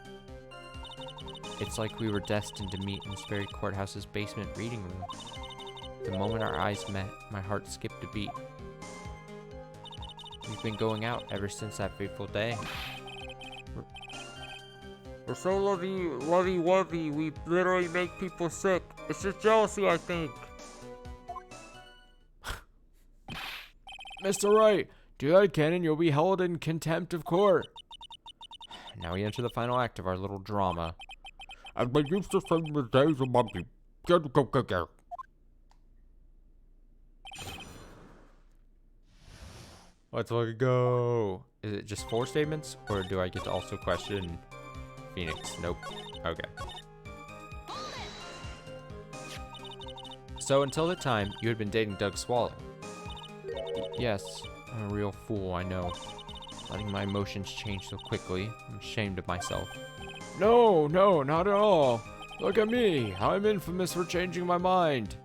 It's like we were destined to meet in this very courthouse's basement reading room. The moment our eyes met, my heart skipped a beat. We've been going out ever since that fateful day. We're so lovey-wovey, we literally make people sick. It's just jealousy, I think. Mr. Wright, do that again and you'll be held in contempt of court. Now we enter the final act of our little drama. I've been used to spending the days of my go. Let's fucking go. Is it just 4 statements, or do I get to also question Phoenix? Nope. Okay. So until the time, you had been dating Doug Swallow. Yes, I'm a real fool, I know. Letting my emotions change so quickly. I'm ashamed of myself. No, not at all. Look at me. I'm infamous for changing my mind.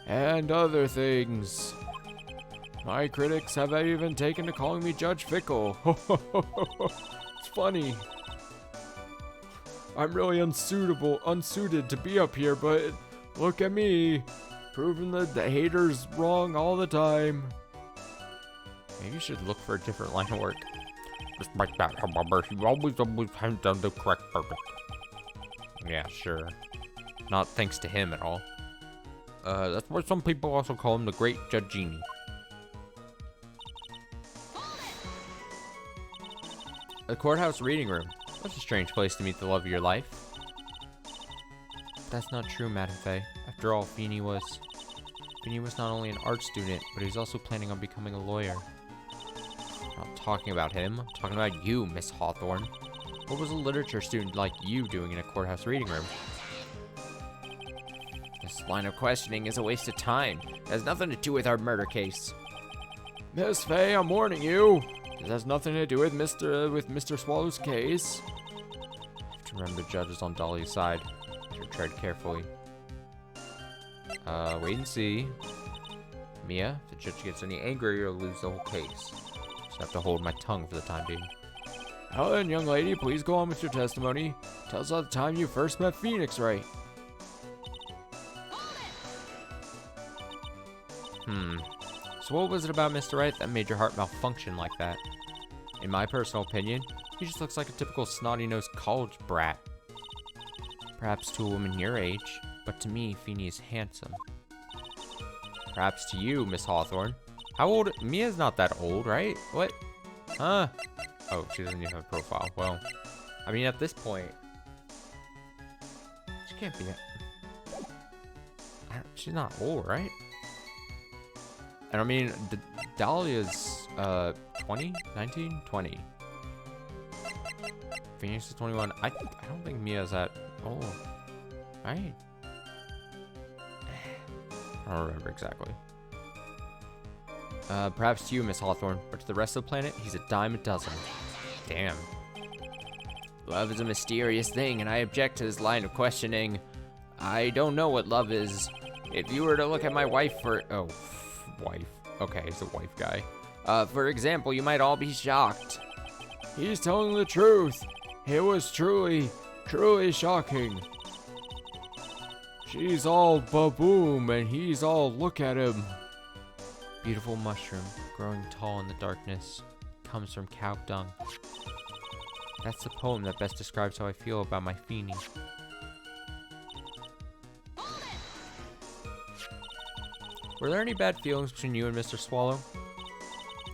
And other things. My critics have even taken to calling me Judge Fickle. It's funny. I'm really unsuited to be up here, but look at me. Proving the haters wrong all the time. Maybe you should look for a different line of work. Despite that, however, he always hands down the correct verdict. Yeah, sure. Not thanks to him at all. That's why some people also call him the Great Judge Genie. The courthouse reading room. That's a strange place to meet the love of your life. That's not true, Madam Faye. After all, Feeney was not only an art student, but he's also planning on becoming a lawyer. I'm not talking about him. I'm talking about you, Miss Hawthorne. What was a literature student like you doing in a courthouse reading room? This line of questioning is a waste of time. It has nothing to do with our murder case. Miss Faye, I'm warning you. This has nothing to do with Mr. Swallow's case. Have to remember the judge is on Dolly's side. Should tread carefully. Wait and see. Mia, if the judge gets any angrier, you'll lose the whole case. Just have to hold my tongue for the time being. Now then, young lady, please go on with your testimony. Tell us about the time you first met Phoenix Wright. So what was it about Mr. Wright that made your heart malfunction like that? In my personal opinion, he just looks like a typical snotty-nosed college brat. Perhaps to a woman your age, but to me, Feeney is handsome. Perhaps to you, Miss Hawthorne. How old? Mia's not that old, right? What? Huh? Oh, she doesn't even have a profile. Well, I mean, at this point, she can't be. She's not old, right? And I mean, Dahlia's 20, 19, 20. Phoenix is 21. I don't think Mia's that old, right? I don't remember exactly. Perhaps to you, Miss Hawthorne, but to the rest of the planet, he's a dime a dozen. Damn. Love is a mysterious thing, and I object to this line of questioning. I don't know what love is. If you were to look at my wife for... Oh, wife. Okay, he's a wife guy. For example, you might all be shocked. He's telling the truth. It was truly shocking. She's all ba-boom, and he's all look at him. Beautiful mushroom, growing tall in the darkness, comes from cow dung. That's the poem that best describes how I feel about my Feeney. Were there any bad feelings between you and Mr. Swallow?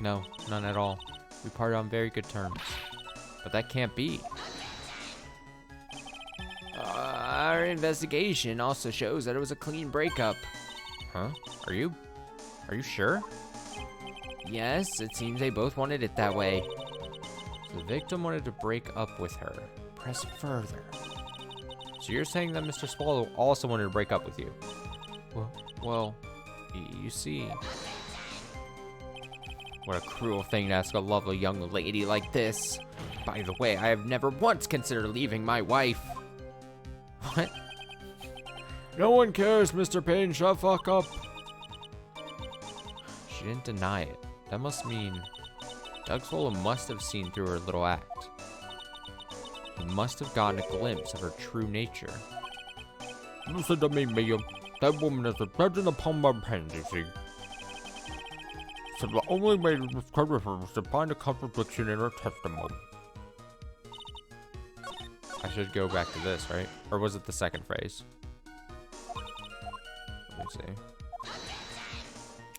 No, none at all. We parted on very good terms. But that can't be. Our investigation also shows that it was a clean breakup. Huh? Are you sure? Yes, it seems they both wanted it that way. So the victim wanted to break up with her. Press further. So you're saying that Mr. Swallow also wanted to break up with you? Well, you see. What a cruel thing to ask a lovely young lady like this. By the way, I have never once considered leaving my wife. What? No one cares, Mr. Payne. Shut fuck up. She didn't deny it. That must mean Doug Swallow must have seen through her little act. He must have gotten a glimpse of her true nature. Listen to me, Mia. That woman is a legend upon my pen, you see. So the only way to discover her was to find a contradiction in her testimony. I should go back to this, right? Or was it the second phrase? Let me see.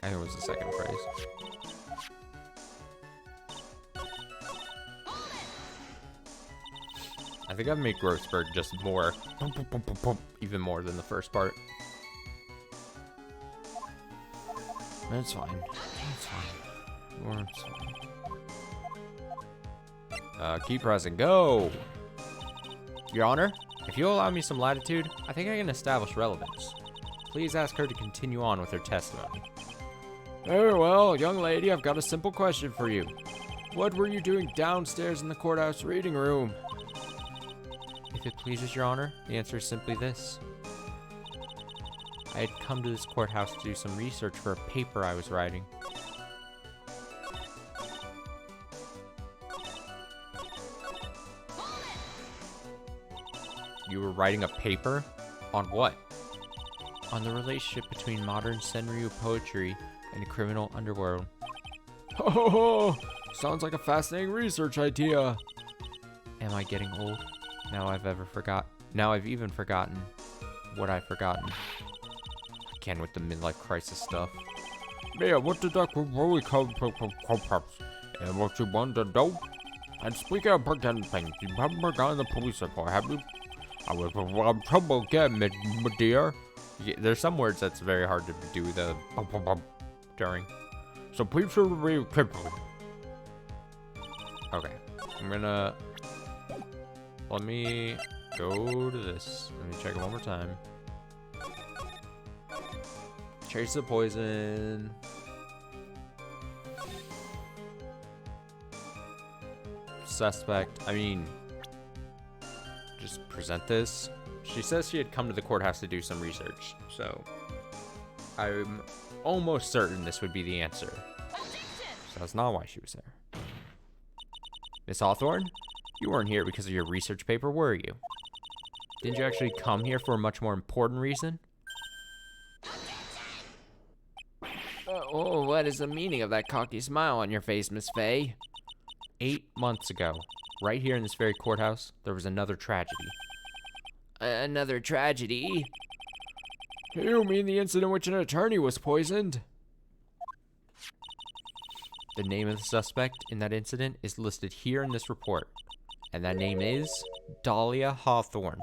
I think it was the second phrase. I think I've made Grossberg just more, even more than the first part. That's fine. It's fine. It's fine. Keep pressing. Go! Your Honor, if you'll allow me some latitude, I think I can establish relevance. Please ask her to continue on with her testimony. Very well, young lady, I've got a simple question for you. What were you doing downstairs in the courthouse reading room? If it pleases Your Honor, the answer is simply this. I had come to this courthouse to do some research for a paper I was writing. You were writing a paper? On what? On the relationship between modern Senryu poetry and the criminal underworld. Oh, sounds like a fascinating research idea. Am I getting old? Now I've even forgotten what I've forgotten. Again with the midlife crisis stuff. Mia, what did that really come from perhaps? And what you want to do? And speaking of pretend things, you haven't forgotten the police report, have you? I'm trouble again, my dear. Yeah, there's some words that's very hard to do the during. So please read carefully. Okay, I'm gonna, let me go to this. Let me check it one more time. Trace the poison. Suspect, I mean, just present this. She says she had come to the courthouse to do some research, so I'm almost certain this would be the answer. So that's not why she was there. Miss Hawthorne, you weren't here because of your research paper, were you? Didn't you actually come here for a much more important reason? Oh, what is the meaning of that cocky smile on your face, Miss Fay? 8 months ago, right here in this very courthouse, there was another tragedy. Another tragedy? You mean the incident in which an attorney was poisoned? The name of the suspect in that incident is listed here in this report, and that name is Dahlia Hawthorne.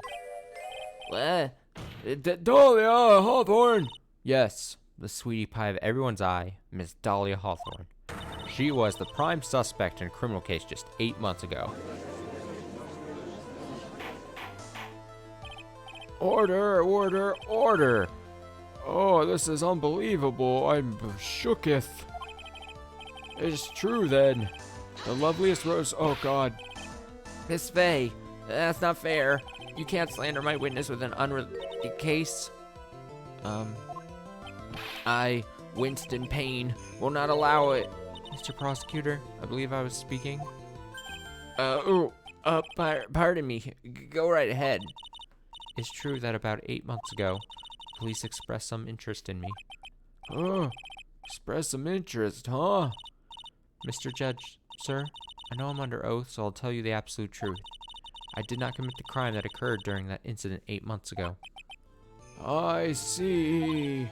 What? Dahlia Hawthorne! Yes, the sweetie pie of everyone's eye, Miss Dahlia Hawthorne. She was the prime suspect in a criminal case just 8 months ago. Order, order, order! Oh, this is unbelievable. I'm shooketh. It's true then. The loveliest rose. Oh God. Miss Fay, that's not fair. You can't slander my witness with an unrelated case. I, Winston Payne, will not allow it. Mr. Prosecutor, I believe I was speaking. Pardon me. Go right ahead. It's true that about 8 months ago, police expressed some interest in me. Oh, express some interest, huh? Mr. Judge, sir, I know I'm under oath, so I'll tell you the absolute truth. I did not commit the crime that occurred during that incident 8 months ago. I see.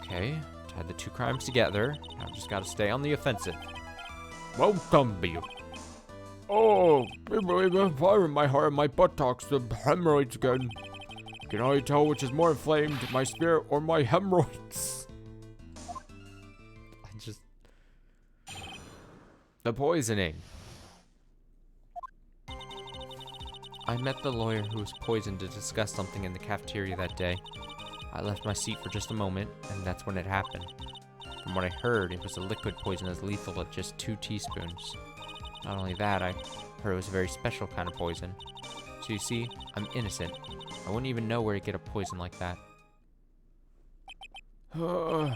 Okay, tied the two crimes together. Now I've just got to stay on the offensive. Welcome, you. Oh, fire in my heart and my buttocks, the hemorrhoids again. Can I tell which is more inflamed, my spirit or my hemorrhoids? The poisoning. I met the lawyer who was poisoned to discuss something in the cafeteria that day. I left my seat for just a moment, and that's when it happened. From what I heard, it was a liquid poison as lethal at just 2 teaspoons. Not only that, I heard it was a very special kind of poison. So you see, I'm innocent. I wouldn't even know where to get a poison like that. So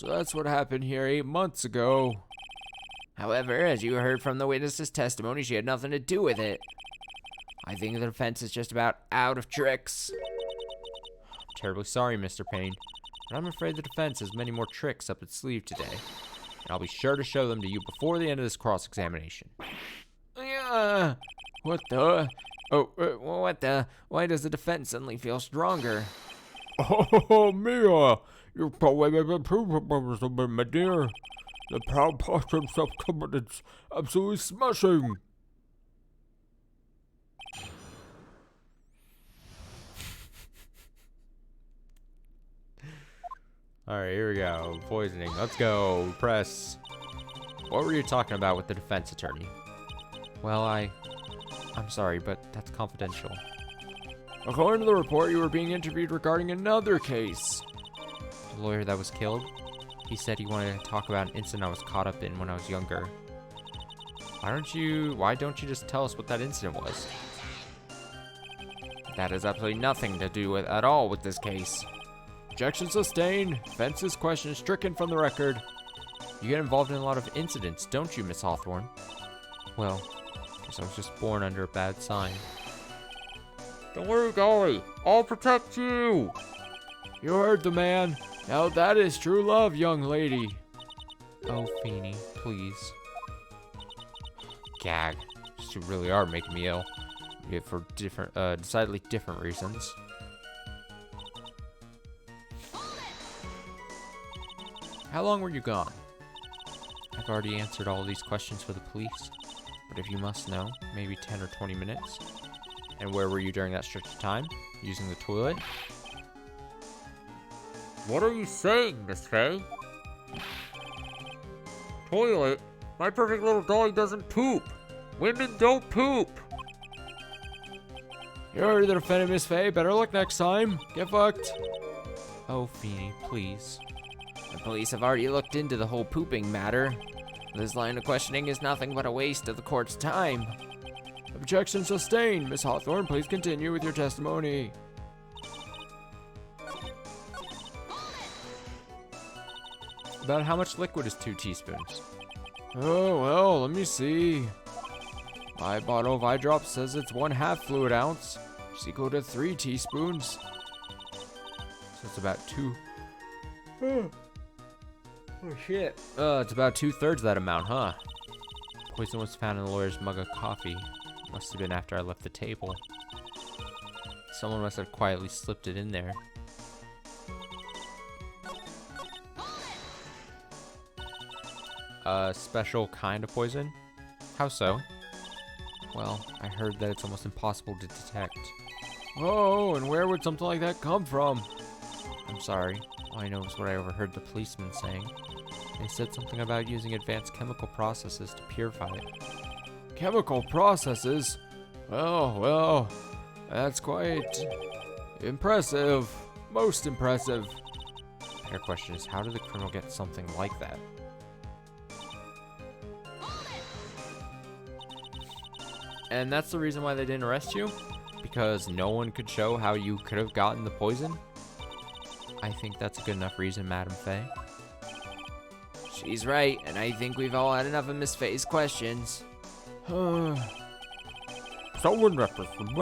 that's what happened here 8 months ago. However, as you heard from the witness's testimony, she had nothing to do with it. I think the defense is just about out of tricks. I'm terribly sorry, Mr. Payne, but I'm afraid the defense has many more tricks up its sleeve today. And I'll be sure to show them to you before the end of this cross-examination. Yeah. What the? Oh, what the? Why does the defense suddenly feel stronger? Oh, Mia! You probably improved, my dear. The proud posture of self-confidence, absolutely smashing. Alright, here we go. Poisoning. Let's go. Press. What were you talking about with the defense attorney? Well, I'm sorry, but that's confidential. According to the report, you were being interviewed regarding another case. The lawyer that was killed? He said he wanted to talk about an incident I was caught up in when I was younger. Why don't you just tell us what that incident was? That has absolutely nothing to do with at all with this case. Objection sustained. Defense's question stricken from the record. You get involved in a lot of incidents, don't you, Miss Hawthorne? Well, guess I was just born under a bad sign. Don't worry, Golly. I'll protect you. You heard the man. Now that is true love, young lady. Oh, Feeny, please. Gag. You really are making me ill. Yeah, for different, decidedly different reasons. How long were you gone? I've already answered all these questions for the police, but if you must know, maybe 10 or 20 minutes. And where were you during that stretch of time? Using the toilet? What are you saying, Miss Faye? Toilet? My perfect little dolly doesn't poop. Women don't poop. You heard the defendant, Miss Faye. Better luck next time. Get fucked. Oh, Feeny, please. The police have already looked into the whole pooping matter. This line of questioning is nothing but a waste of the court's time. Objection sustained. Miss Hawthorne, please continue with your testimony. About how much liquid is 2 teaspoons? Oh, well, let me see. My bottle of eye drops says it's 1/2 fluid ounce, which is equal to 3 teaspoons. So it's about 2. Oh shit. It's about 2/3 that amount, huh? Poison was found in the lawyer's mug of coffee. Must have been after I left the table. Someone must have quietly slipped it in there. A special kind of poison? How so? Well, I heard that it's almost impossible to detect. Oh, and where would something like that come from? I'm sorry. All I know is what I overheard the policeman saying. They said something about using advanced chemical processes to purify it. Chemical processes? Well, that's quite impressive. Most impressive. The better question is, how did the criminal get something like that? And that's the reason why they didn't arrest you? Because no one could show how you could have gotten the poison? I think that's a good enough reason, Madam Faye. She's right, and I think we've all had enough of Miss Faye's questions. Someone left us because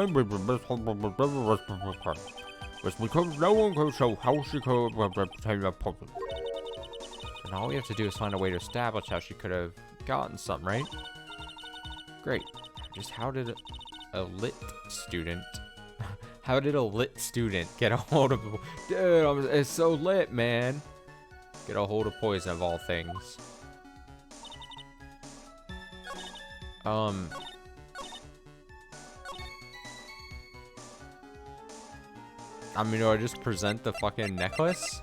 no one could show how she could obtain a poison. And all we have to do is find a way to establish how she could have gotten some, right? Great. Just how did a lit student get a hold of... Dude, it's so lit, man. Get a hold of poison of all things. I mean, do I just present the fucking necklace?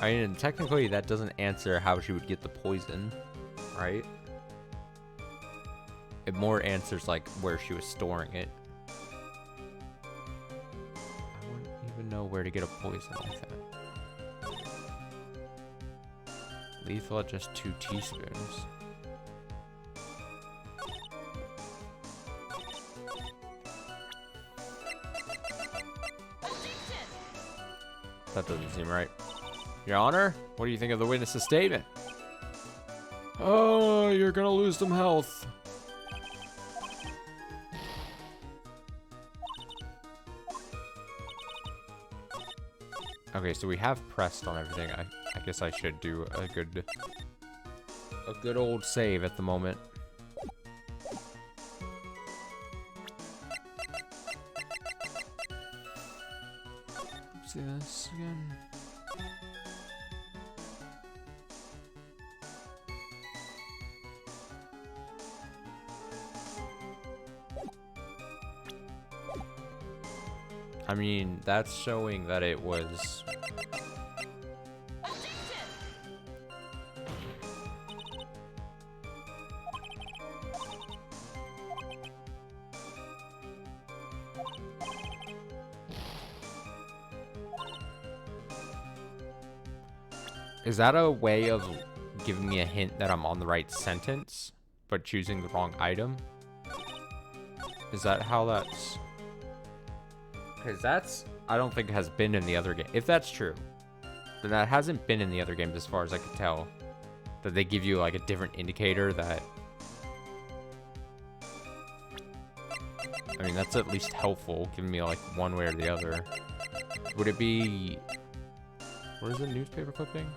I mean, technically that doesn't answer how she would get the poison, right? It more answers like where she was storing it. I wouldn't even know where to get a poison like that. Lethal at just 2 teaspoons. That doesn't seem right. Your Honor, what do you think of the witness's statement? Oh, you're gonna lose some health. Okay, so we have pressed on everything. I guess I should do a good old save at the moment. See this again. I mean, that's showing that it was... Is that a way of giving me a hint that I'm on the right sentence, but choosing the wrong item? Is that how that's... Because that's, I don't think has been in the other game. If that's true, then that hasn't been in the other games as far as I can tell. That they give you like a different indicator that... I mean, that's at least helpful, giving me like one way or the other. Would it be... What is the newspaper clipping?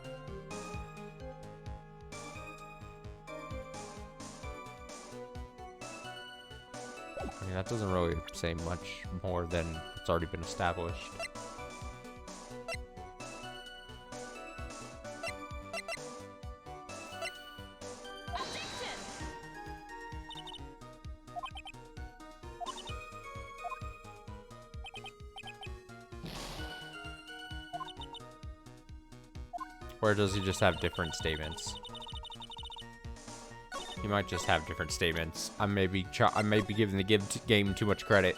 I mean, that doesn't really say much more than what's already been established. Or does he just have different statements? He might just have different statements. I may be giving the game too much credit.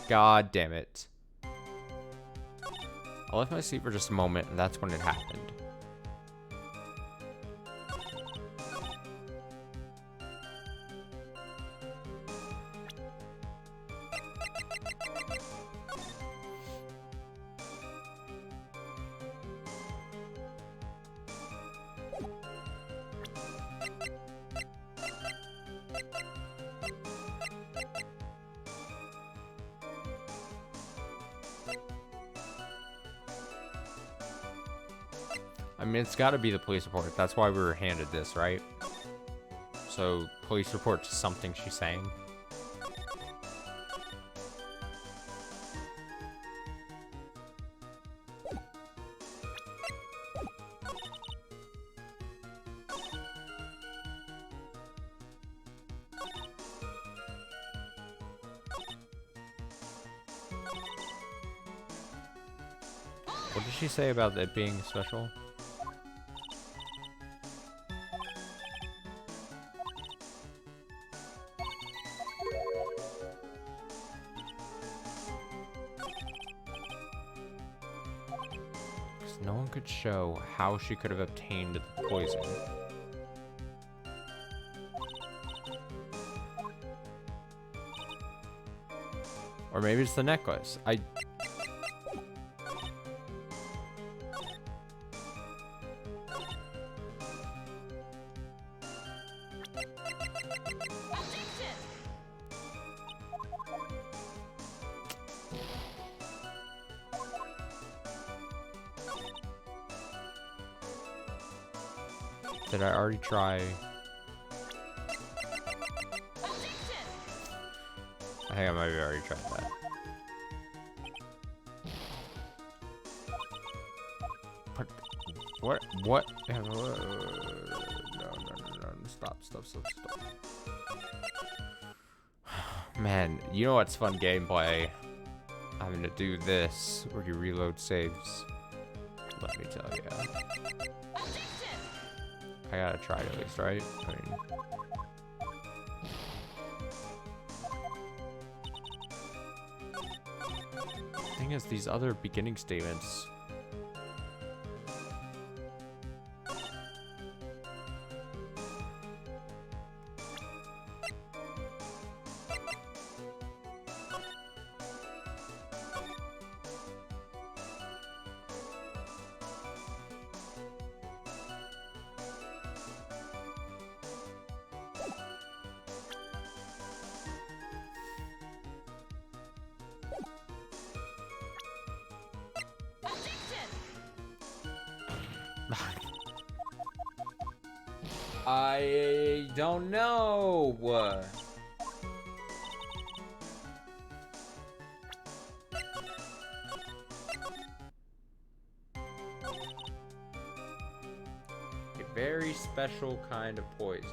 God damn it. I left my seat for just a moment, and that's when it happened. I mean, it's got to be the police report. That's why we were handed this, right? So, police report to something she's saying. What did she say about it being special? No one could show how she could have obtained the poison. Or maybe it's the necklace. Did I already try? I think I might have already tried that. But what? No, stop. Man, you know what's fun gameplay? Having to do this where you reload saves. Let me tell you. I gotta try it at least, right? I mean, the thing is, these other beginning statements. I don't know. A very special kind of poison.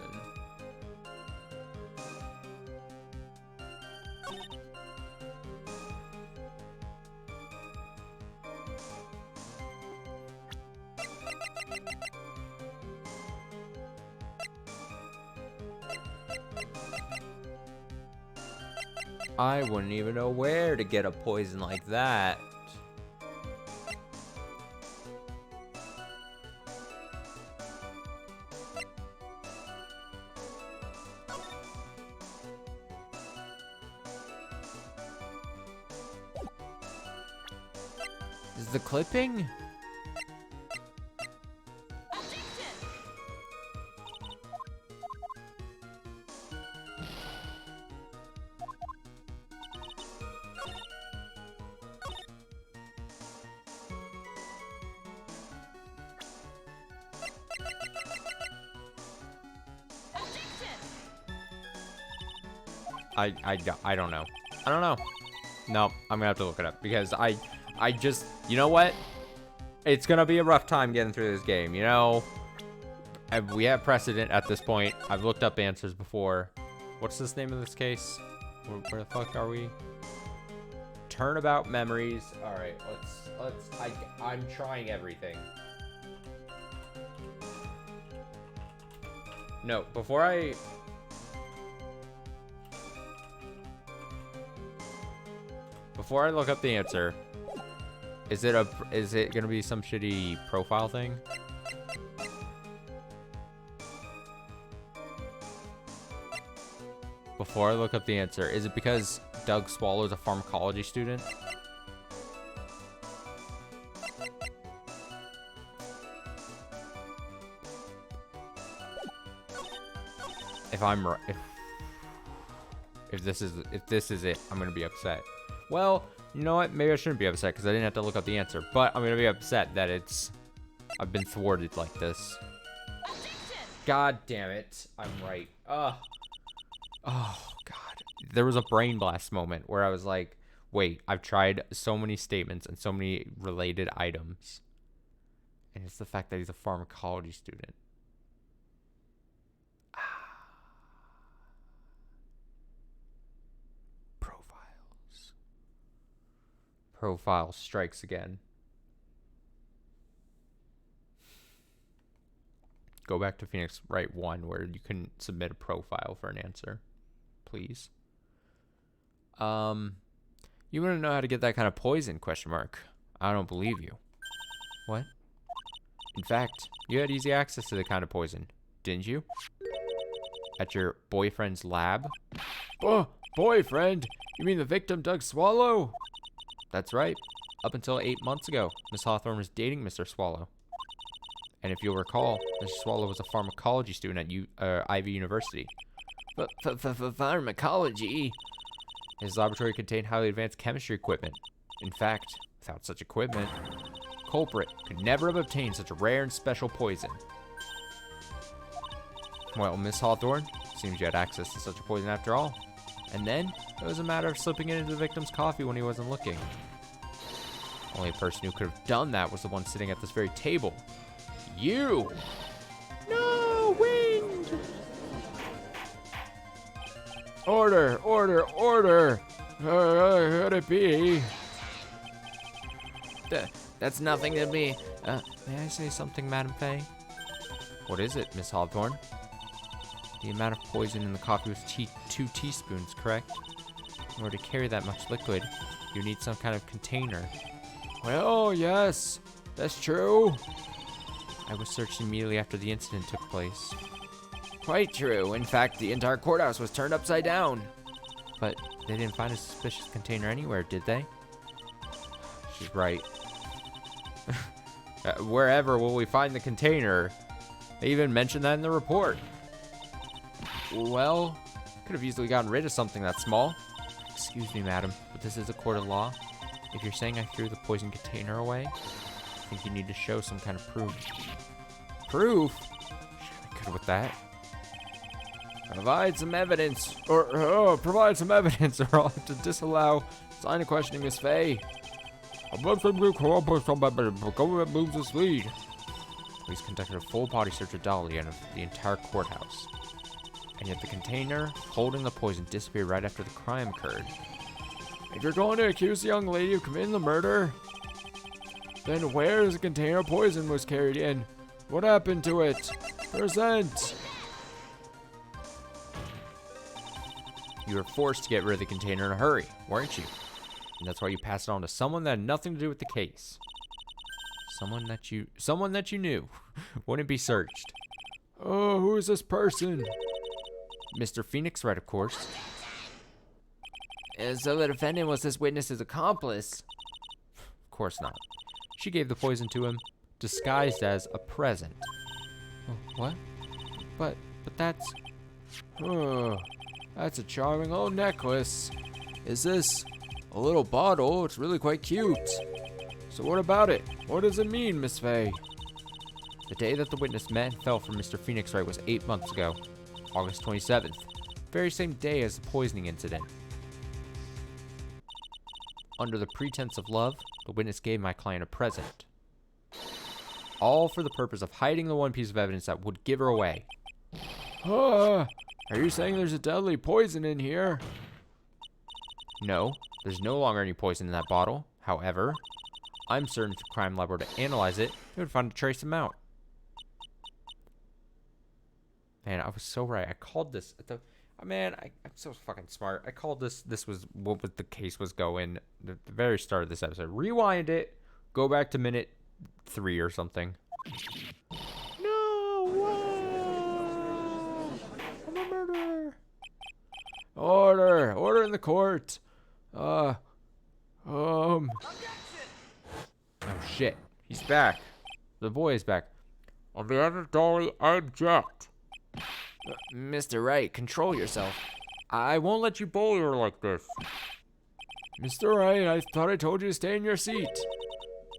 I wouldn't even know where to get a poison like that. Is the clipping? I don't know. I don't know. No, I'm gonna have to look it up because I just, you know what? It's gonna be a rough time getting through this game, you know? We have precedent at this point. I've looked up answers before. What's this name of this case? Where the fuck are we? Turnabout memories. All right, I'm trying everything. No, before I look up the answer, is it gonna be some shitty profile thing? Before I look up the answer, is it because Doug Swallow's a pharmacology student? If I'm right, if this is it, I'm gonna be upset. Well, you know what? Maybe I shouldn't be upset because I didn't have to look up the answer. But I'm gonna be upset that I've been thwarted like this. God damn it! I'm right. Ugh. Oh God. There was a brain blast moment where I was like, wait, I've tried so many statements and so many related items, and it's the fact that he's a pharmacology student. Profile strikes again. Go back to Phoenix Wright 1 where you can submit a profile for an answer. Please. You want to know how to get that kind of poison? ? I don't believe you. What? In fact, you had easy access to the kind of poison, didn't you? At your boyfriend's lab? Boyfriend? You mean the victim, Doug Swallow? That's right. Up until 8 months ago, Miss Hawthorne was dating Mr. Swallow. And if you'll recall, Mr. Swallow was a pharmacology student at Ivy University. Pharmacology? His laboratory contained highly advanced chemistry equipment. In fact, without such equipment, culprit could never have obtained such a rare and special poison. Well, Miss Hawthorne, seems you had access to such a poison after all. And then, it was a matter of slipping it into the victim's coffee when he wasn't looking. Only person who could have done that was the one sitting at this very table. You! No, wind! Order! Could it be? That's nothing to me. May I say something, Madam Faye? What is it, Miss Hawthorne? The amount of poison in the coffee was 2 teaspoons, correct? In order to carry that much liquid, you need some kind of container. Well, yes, that's true. I was searched immediately after the incident took place. Quite true. In fact, the entire courthouse was turned upside down. But they didn't find a suspicious container anywhere, did they? She's right. Wherever will we find the container? They even mentioned that in the report. Well, could have easily gotten rid of something that small. Excuse me, madam, but this is a court of law. If you're saying I threw the poison container away, I think you need to show some kind of proof. Proof? Sure, I could with that. Provide some evidence, or I'll have to disallow sign of questioning Miss Faye. Government moves its lead. Police conducted a full body search of Dolly and of the entire courthouse. And yet the container holding the poison disappeared right after the crime occurred. If you're going to accuse the young lady of committing the murder, then where is the container of poison was carried in? What happened to it? Present! You were forced to get rid of the container in a hurry, weren't you? And that's why you passed it on to someone that had nothing to do with the case. Someone that you knew wouldn't be searched. Oh, who is this person? Mr. Phoenix Wright, of course. So the defendant was this witness's accomplice? Of course not. She gave the poison to him, disguised as a present. Oh, what? But that's... Oh, that's a charming little necklace. Is this a little bottle? It's really quite cute. So what about it? What does it mean, Miss Faye? The day that the witness met and fell from Mr. Phoenix Wright was 8 months ago, August 27th, very same day as the poisoning incident. Under the pretense of love, the witness gave my client a present. All for the purpose of hiding the one piece of evidence that would give her away. Are you saying there's a deadly poison in here? No, there's no longer any poison in that bottle. However, I'm certain if the crime lab were to analyze it, they would find a trace amount. Man, I was so right. I called this at the. Man, I'm so fucking smart. I called this. This was what was the case was going. The very start of this episode. Rewind it. Go back to minute 3 or something. No! Whoa! I'm a murderer. Order in the court. Oh shit. He's back. The boy is back. On behalf of Dolly, I object. Mr. Wright, control yourself. I won't let you bully her like this. Mr. Wright, I thought I told you to stay in your seat.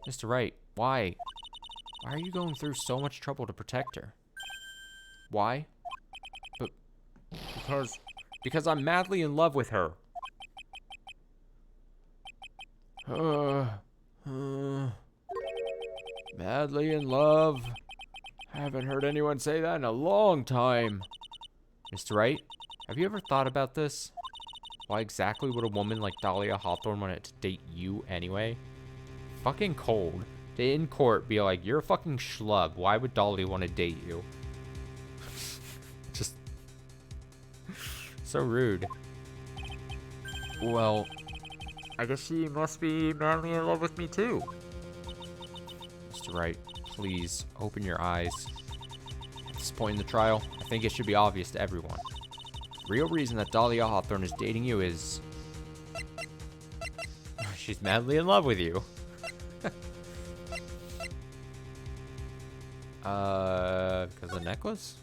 Mr. Wright, why? Why are you going through so much trouble to protect her? Why? Because I'm madly in love with her. Madly in love. Haven't heard anyone say that in a long time. Mr. Wright, have you ever thought about this? Why exactly would a woman like Dahlia Hawthorne want to date you anyway? Fucking cold. To in court be like, you're a fucking schlub. Why would Dahlia want to date you? Just so rude. Well, I guess she must be madly in love with me too. Mr. Wright, please open your eyes. At this point in the trial, I think it should be obvious to everyone. The real reason that Dahlia Hawthorne is dating you is... she's madly in love with you. Because the necklace?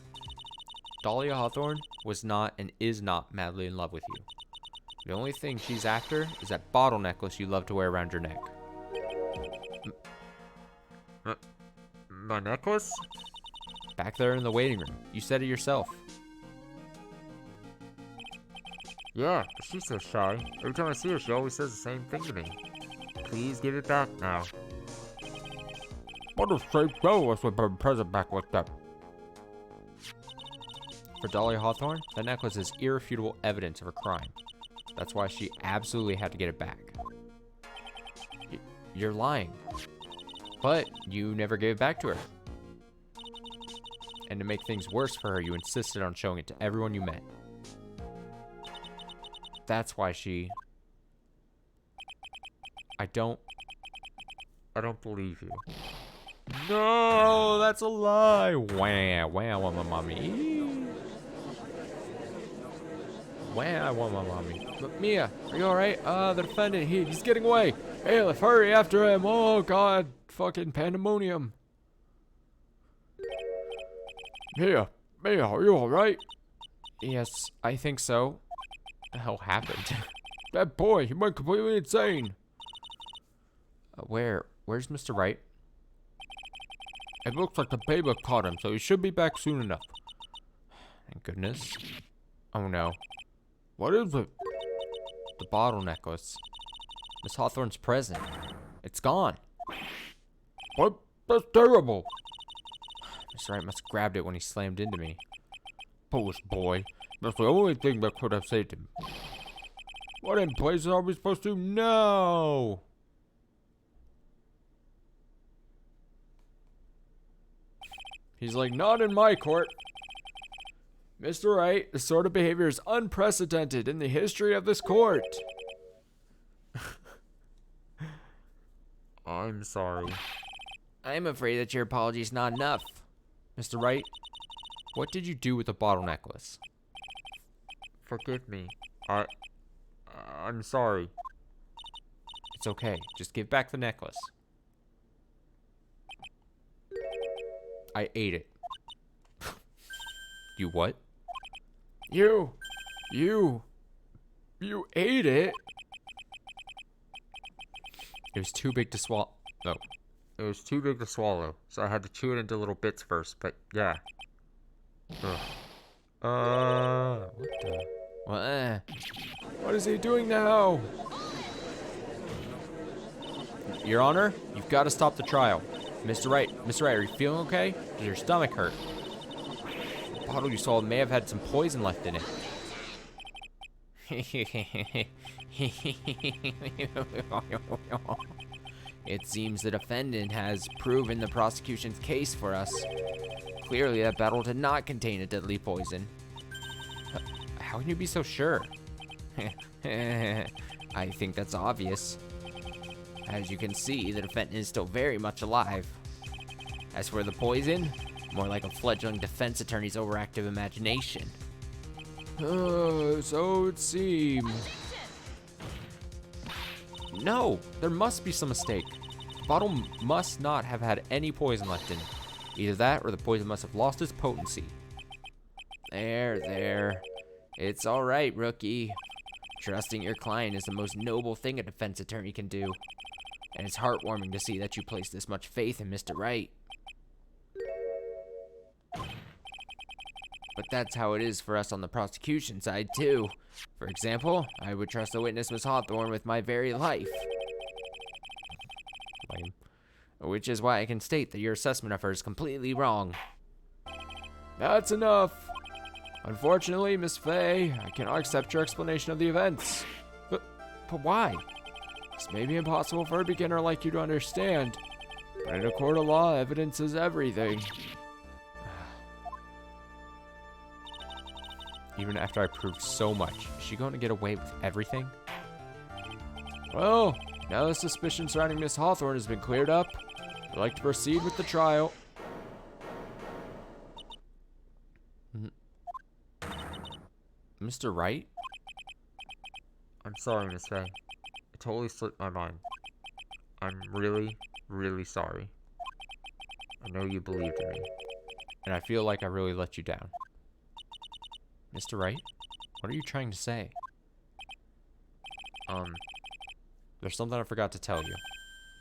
Dahlia Hawthorne was not and is not madly in love with you. The only thing she's after is that bottle necklace you love to wear around your neck. My necklace? Back there in the waiting room. You said it yourself. Yeah, but she's so shy. Every time I see her, she always says the same thing to me. Please give it back now. What a straight go us with a present back like that. For Dahlia Hawthorne, that necklace is irrefutable evidence of her crime. That's why she absolutely had to get it back. You're lying. But you never gave it back to her. And to make things worse for her, you insisted on showing it to everyone you met. That's why she... I don't believe you. No, that's a lie. Wah, wah, I want my mommy. Wah, I want my mommy. But Mia, are you alright? The defendant, he's getting away. Bailiff, hurry after him. Oh, God. Fucking pandemonium. Mia, are you alright? Yes, I think so. What the hell happened? That boy, he went completely insane. Where's Mr. Wright? It looks like the baby caught him, so he should be back soon enough. Thank goodness. Oh no. What is it? The bottle necklace. Miss Hawthorne's present. It's gone. What? That's terrible. Mr. Wright must have grabbed it when he slammed into me. Foolish boy. That's the only thing that could have saved him. What in places are we supposed to know? He's like, not in my court. Mr. Wright, this sort of behavior is unprecedented in the history of this court. I'm sorry. I'm afraid that your apology is not enough. Mr. Wright, what did you do with the bottle necklace? Forgive me. I'm sorry. It's okay. Just give back the necklace. I ate it. You what? You ate it? It was too big to swallow. No. It was too big to swallow, so I had to chew it into little bits first, but yeah. What the? Well, What is he doing now? Your Honor, you've got to stop the trial. Mr. Wright, are you feeling okay? Does your stomach hurt? The bottle you swallowed may have had some poison left in it. It seems the defendant has proven the prosecution's case for us. Clearly, that bottle did not contain a deadly poison. How can you be so sure? I think that's obvious. As you can see, the defendant is still very much alive. As for the poison, more like a fledgling defense attorney's overactive imagination. So it seems. No, there must be some mistake. The bottle must not have had any poison left in it. Either that or the poison must have lost its potency. There. It's all right, rookie. Trusting your client is the most noble thing a defense attorney can do. And it's heartwarming to see that you place this much faith in Mr. Wright. But that's how it is for us on the prosecution side, too. For example, I would trust the witness, Miss Hawthorne, with my very life. Lame. Which is why I can state that your assessment of her is completely wrong. That's enough. Unfortunately, Miss Fay, I cannot accept your explanation of the events. But why? This may be impossible for a beginner like you to understand, but in a court of law, evidence is everything. Even after I proved so much, is she going to get away with everything? Well, now the suspicion surrounding Miss Hawthorne has been cleared up, I'd like to proceed with the trial. Mr. Wright? I'm sorry, Miss Fay. It totally slipped my mind. I'm really, really sorry. I know you believed in me. And I feel like I really let you down. Mr. Wright? What are you trying to say? There's something I forgot to tell you.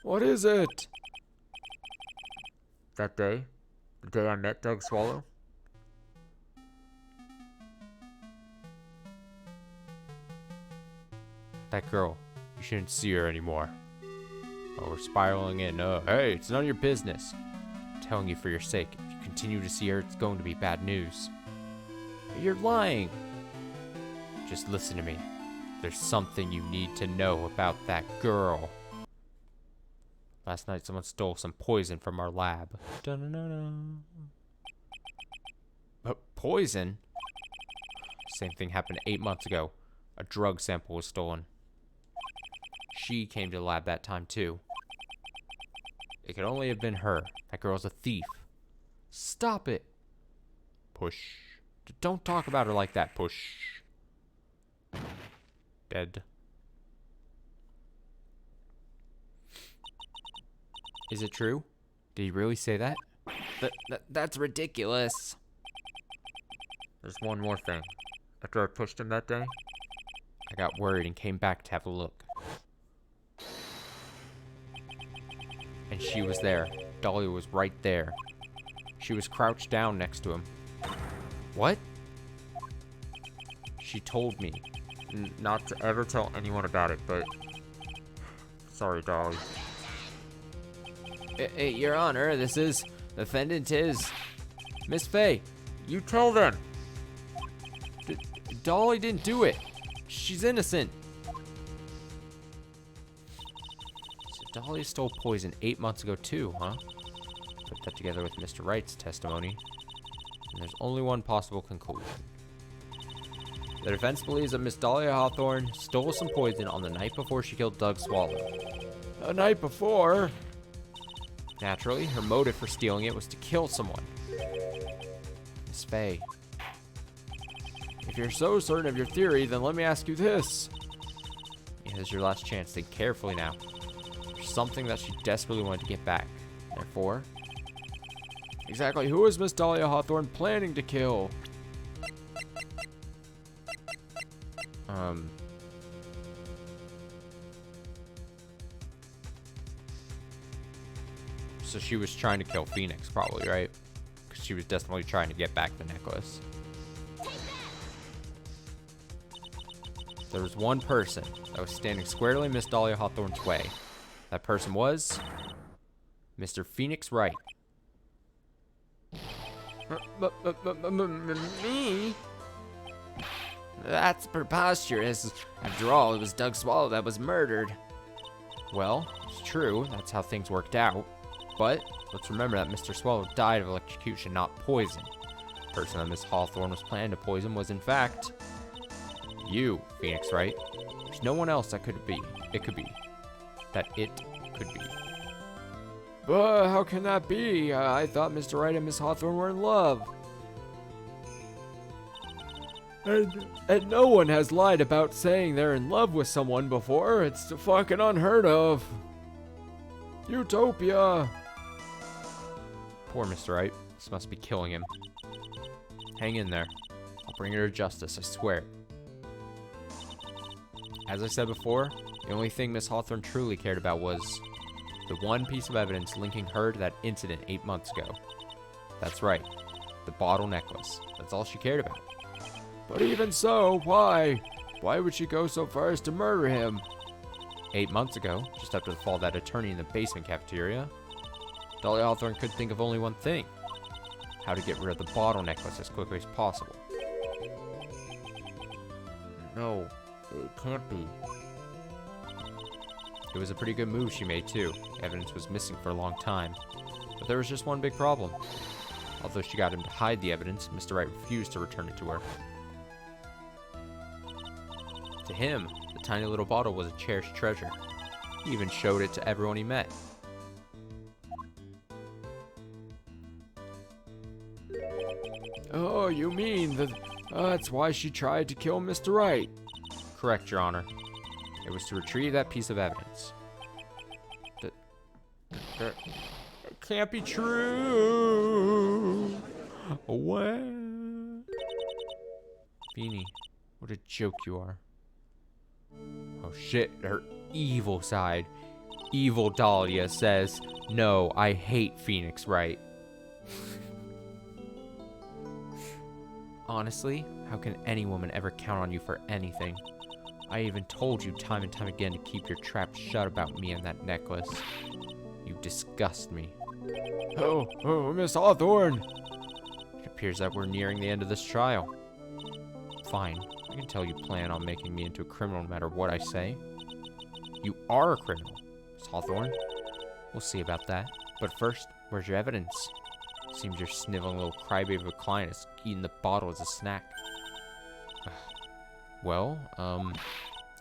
What is it? That day, the day I met Doug Swallow, That girl, you shouldn't see her anymore. Oh, we're spiraling in. Hey, it's none of your business. I'm telling you for your sake. If you continue to see her, it's going to be bad news. You're lying. Just listen to me. There's something you need to know about that girl. Last night, someone stole some poison from our lab. Dun-dun-dun-dun. But poison? Same thing happened 8 months ago. A drug sample was stolen. She came to the lab that time, too. It could only have been her. That girl's a thief. Stop it. Push. Don't talk about her like that. Push. Dead. Is it true? Did he really say that? That's ridiculous. there's one more thing. After I pushed him that day, I got worried and came back to have a look. And she was there. Dahlia was right there. She was crouched down next to him. What? She told me. not to ever tell anyone about it, but... Sorry, Dolly. Your Honor, this is... Defendant is... Miss Fay. You tell them! Dolly didn't do it. She's innocent. So Dolly stole poison 8 months ago too, huh? Put that together with Mr. Wright's testimony, and there's only one possible conclusion. The defense believes that Miss Dahlia Hawthorne stole some poison on the night before she killed Doug Swallow. The night before? Naturally, her motive for stealing it was to kill someone. Miss Fay. If you're so certain of your theory, then let me ask you this. Here's your last chance. Think carefully now. There's something that she desperately wanted to get back. Therefore, Exactly who is Miss Dahlia Hawthorne planning to kill? So she was trying to kill Phoenix, probably, right? Because she was desperately trying to get back the necklace. There was one person that was standing squarely in Miss Dahlia Hawthorne's way. That person was Mr. Phoenix Wright. Me? That's preposterous. After all, it was Doug Swallow that was murdered. Well, it's true. That's how things worked out. But Let's remember that Mr. Swallow died of electrocution, not poison. The person that Miss Hawthorne was planning to poison was, in fact, you, Phoenix Wright. There's no one else that could be. It could be. That it could be. But how can that be? I thought Mr. Wright and Miss Hawthorne were in love. And no one has lied about saying they're in love with someone before. It's fucking unheard of. Utopia. Poor Mr. Wright. This must be killing him. Hang in there. I'll bring her to justice, I swear. As I said before, the only thing Miss Hawthorne truly cared about was the one piece of evidence linking her to that incident 8 months ago. That's right. The bottle necklace. That's all she cared about. But even so, why? Why would she go so far as to murder him? 8 months ago, just after the fall of that attorney in the basement cafeteria, Dolly Hawthorne could think of only one thing. How to get rid of the bottle necklace as quickly as possible. No, it can't be. It was a pretty good move she made too. Evidence was missing for a long time. But there was just one big problem. Although she got him to hide the evidence, Mr. Wright refused to return it to her. To him, the tiny little bottle was a cherished treasure. He even showed it to everyone he met. Oh, you mean that's why she tried to kill Mr. Wright? Correct, Your Honor. It was to retrieve that piece of evidence. It can't be true. What? Beanie, what a joke you are. Oh shit, her evil side. Evil Dahlia says, no, I hate Phoenix Wright. Honestly, how can any woman ever count on you for anything? I even told you time and time again to keep your trap shut about me and that necklace. You disgust me. Oh, Miss Hawthorne. It appears that we're nearing the end of this trial. Fine, I can tell you plan on making me into a criminal no matter what I say. You are a criminal, Miss Hawthorne. We'll see about that. But first, where's your evidence? Seems your sniveling little crybaby of a client is eating the bottle as a snack. Well,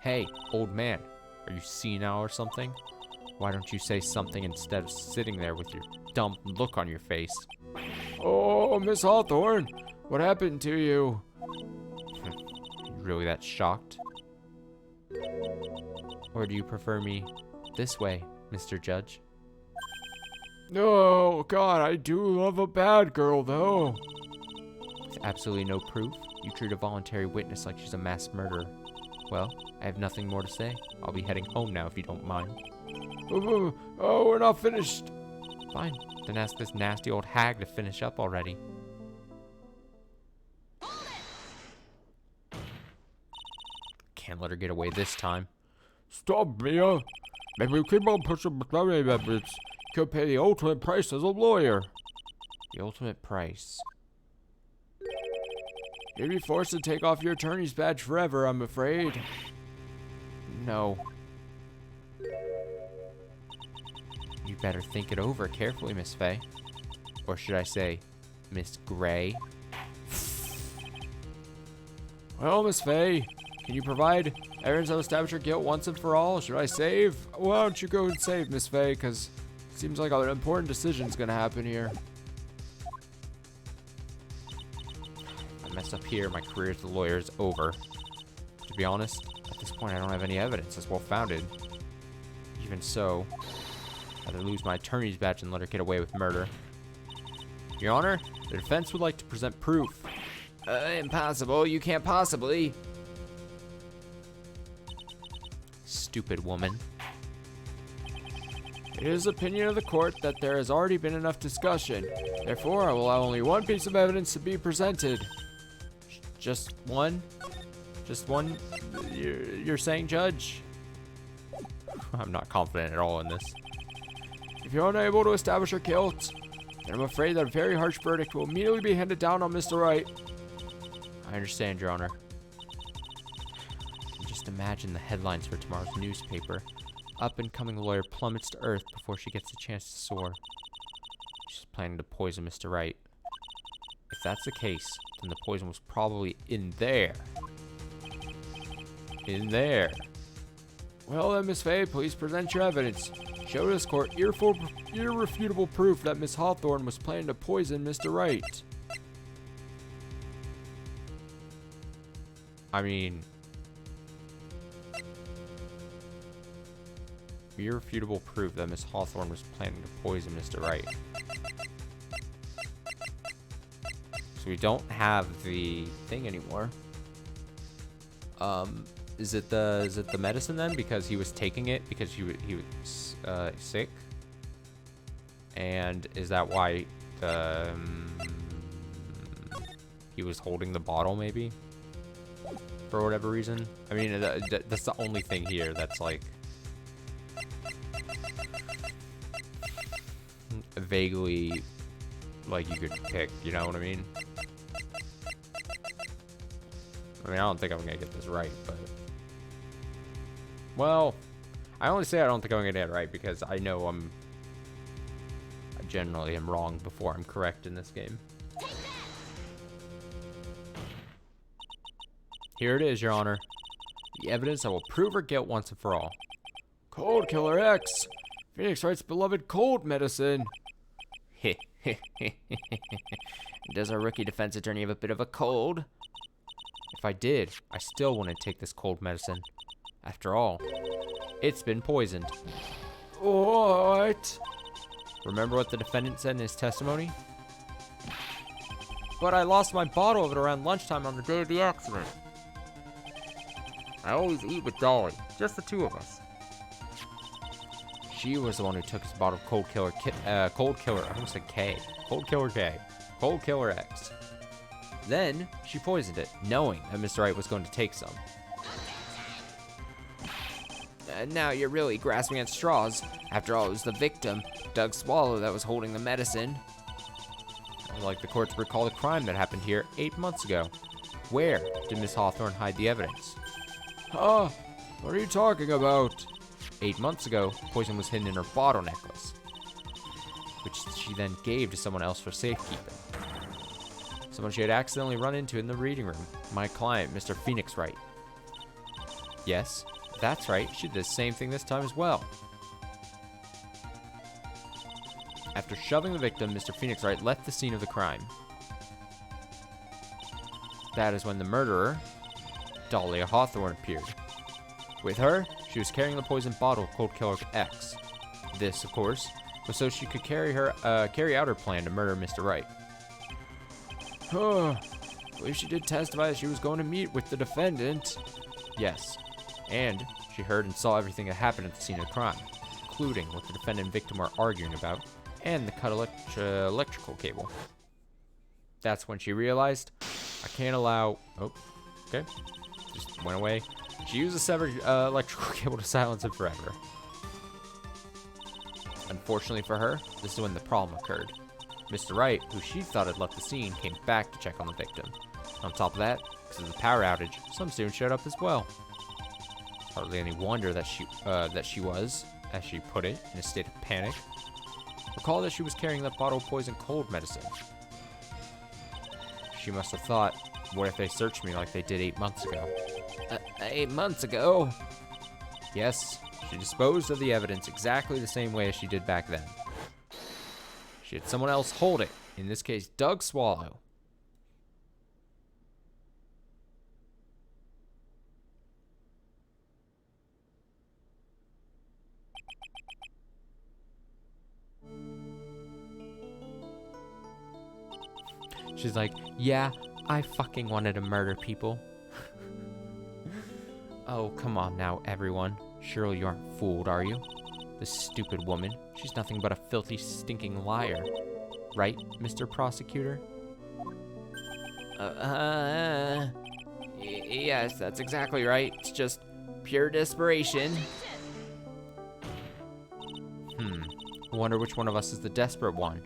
hey, old man, are you senile or something? Why don't you say something instead of sitting there with your dumb look on your face? Oh, Miss Hawthorne, what happened to you? You really that shocked? Or do you prefer me this way, Mr. Judge? No, God, I do love a bad girl, though. With absolutely no proof, you treat a voluntary witness like she's a mass murderer. Well, I have nothing more to say. I'll be heading home now if you don't mind. Oh, we're not finished. Fine, then ask this nasty old hag to finish up already. Can't let her get away this time. Stop, Mia. If we keep on pushing without any evidence, you could pay the ultimate price as a lawyer. The ultimate price. You'd be forced to take off your attorney's badge forever, I'm afraid. No. You better think it over carefully, Miss Fay. Or should I say, Miss Gray? Well, Miss Fay, can you provide evidence to establish your guilt once and for all? Should I save? Why don't you go and save, Miss Fay? Because it seems like an important decision's gonna happen here. If I mess up here, my career as a lawyer is over. To be honest, at this point I don't have any evidence that's well-founded. Even so, I'd rather lose my attorney's badge than let her get away with murder. Your Honor, the defense would like to present proof. Impossible. You can't possibly. Stupid woman. It is the opinion of the court that there has already been enough discussion. Therefore, I will allow only one piece of evidence to be presented. Just one? Just one? You're saying, Judge? I'm not confident at all in this. If you're unable to establish your guilt, then I'm afraid that a very harsh verdict will immediately be handed down on Mr. Wright. I understand, Your Honor. Just imagine the headlines for tomorrow's newspaper. Up-and-coming lawyer plummets to earth before she gets a chance to soar. planning to poison Mr. Wright. If that's the case, then the poison was probably in there. In there. Well then, Miss Fay, please present your evidence. Show this court irrefutable proof that Miss Hawthorne was planning to poison Mr. Wright. I mean, irrefutable proof that Miss Hawthorne was planning to poison Mr. Wright. So we don't have the thing anymore. Is it the medicine then? Because he was taking it because he was sick. And is that why he was holding the bottle maybe? For whatever reason. I mean, that's the only thing here that's like vaguely like you could pick, you know what I mean? I don't think I'm gonna get this right, but well, I only say I don't think I'm gonna get it right because I know I generally am wrong before I'm correct in this game. Here it is, Your Honor. The evidence that will prove her guilt once and for all. Cold Killer X! Phoenix Wright's beloved cold medicine! Does our rookie defense attorney have a bit of a cold? If I did, I still wouldn't take this cold medicine. After all, it's been poisoned. What? Remember what the defendant said in his testimony? But I lost my bottle of it around lunchtime on the day of the accident. I always eat with Dolly, just the two of us. She was the one who took his bottle of Cold Killer, I almost said K. Cold Killer K. Cold Killer X. Then, she poisoned it, knowing that Mr. Wright was going to take some. Now you're really grasping at straws. After all, it was the victim, Doug Swallow, that was holding the medicine. I'd like the court to recall the crime that happened here 8 months ago. Where did Miss Hawthorne hide the evidence? Huh? What are you talking about? 8 months ago, poison was hidden in her bottle necklace, which she then gave to someone else for safekeeping. Someone she had accidentally run into in the reading room. My client, Mr. Phoenix Wright. Yes, that's right. She did the same thing this time as well. After shoving the victim, Mr. Phoenix Wright left the scene of the crime. That is when the murderer, Dahlia Hawthorne, appeared. With her, she was carrying the poisoned bottle of Cold Killer X. This, of course, was so she could carry out her plan to murder Mr. Wright. Huh. I believe she did testify that she was going to meet with the defendant. Yes, and she heard and saw everything that happened at the scene of the crime, including what the defendant and victim were arguing about, and the cut electrical cable. That's when she realized, I can't allow... Oh, okay. Just went away. She used a severed electrical cable to silence it forever. Unfortunately for her, this is when the problem occurred. Mr. Wright, who she thought had left the scene, came back to check on the victim. On top of that, because of the power outage, some students showed up as well. Hardly any wonder that she was, as she put it, in a state of panic. Recall that she was carrying that bottle of poison cold medicine. She must have thought, what if they searched me like they did 8 months ago? 8 months ago? Yes, she disposed of the evidence exactly the same way as she did back then. She had someone else hold it, in this case, Doug Swallow. She's like, yeah, I fucking wanted to murder people. Oh, come on now, everyone. Surely you aren't fooled, are you? This stupid woman, she's nothing but a filthy, stinking liar. Right, Mr. Prosecutor? Yes, that's exactly right. It's just pure desperation. I wonder which one of us is the desperate one.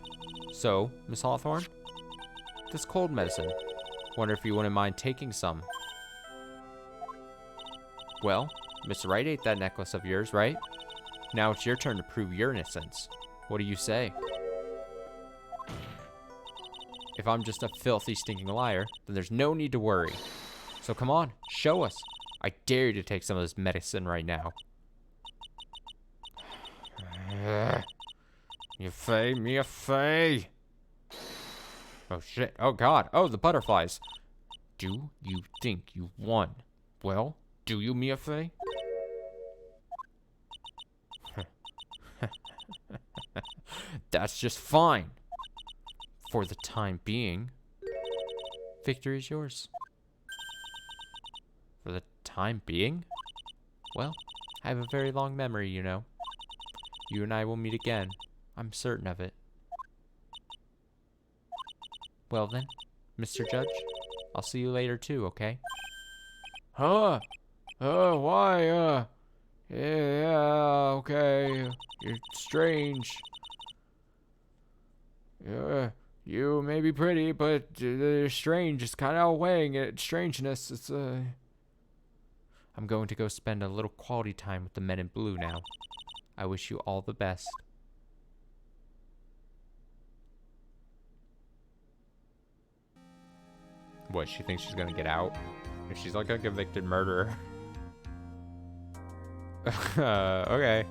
So, Miss Hawthorne? This cold medicine. Wonder if you wouldn't mind taking some. Well, Mr. Wright ate that necklace of yours, right? Now it's your turn to prove your innocence. What do you say? If I'm just a filthy, stinking liar, then there's no need to worry. So come on, show us. I dare you to take some of this medicine right now. You Faye, Mia Faye. Oh shit, oh god, oh the butterflies. Do you think you won? Well, do you, Mia Faye? That's just fine. For the time being, victory is yours. For the time being? Well, I have a very long memory, you know. You and I will meet again. I'm certain of it. Well then, Mr. Judge, I'll see you later too, okay? Huh? Why, yeah, okay. You're strange. Yeah, you may be pretty, but you're strange. It's kind of outweighing it. Strangeness, it's, I'm going to go spend a little quality time with the men in blue now. I wish you all the best. What, she thinks she's gonna get out? She's like a convicted murderer. Okay.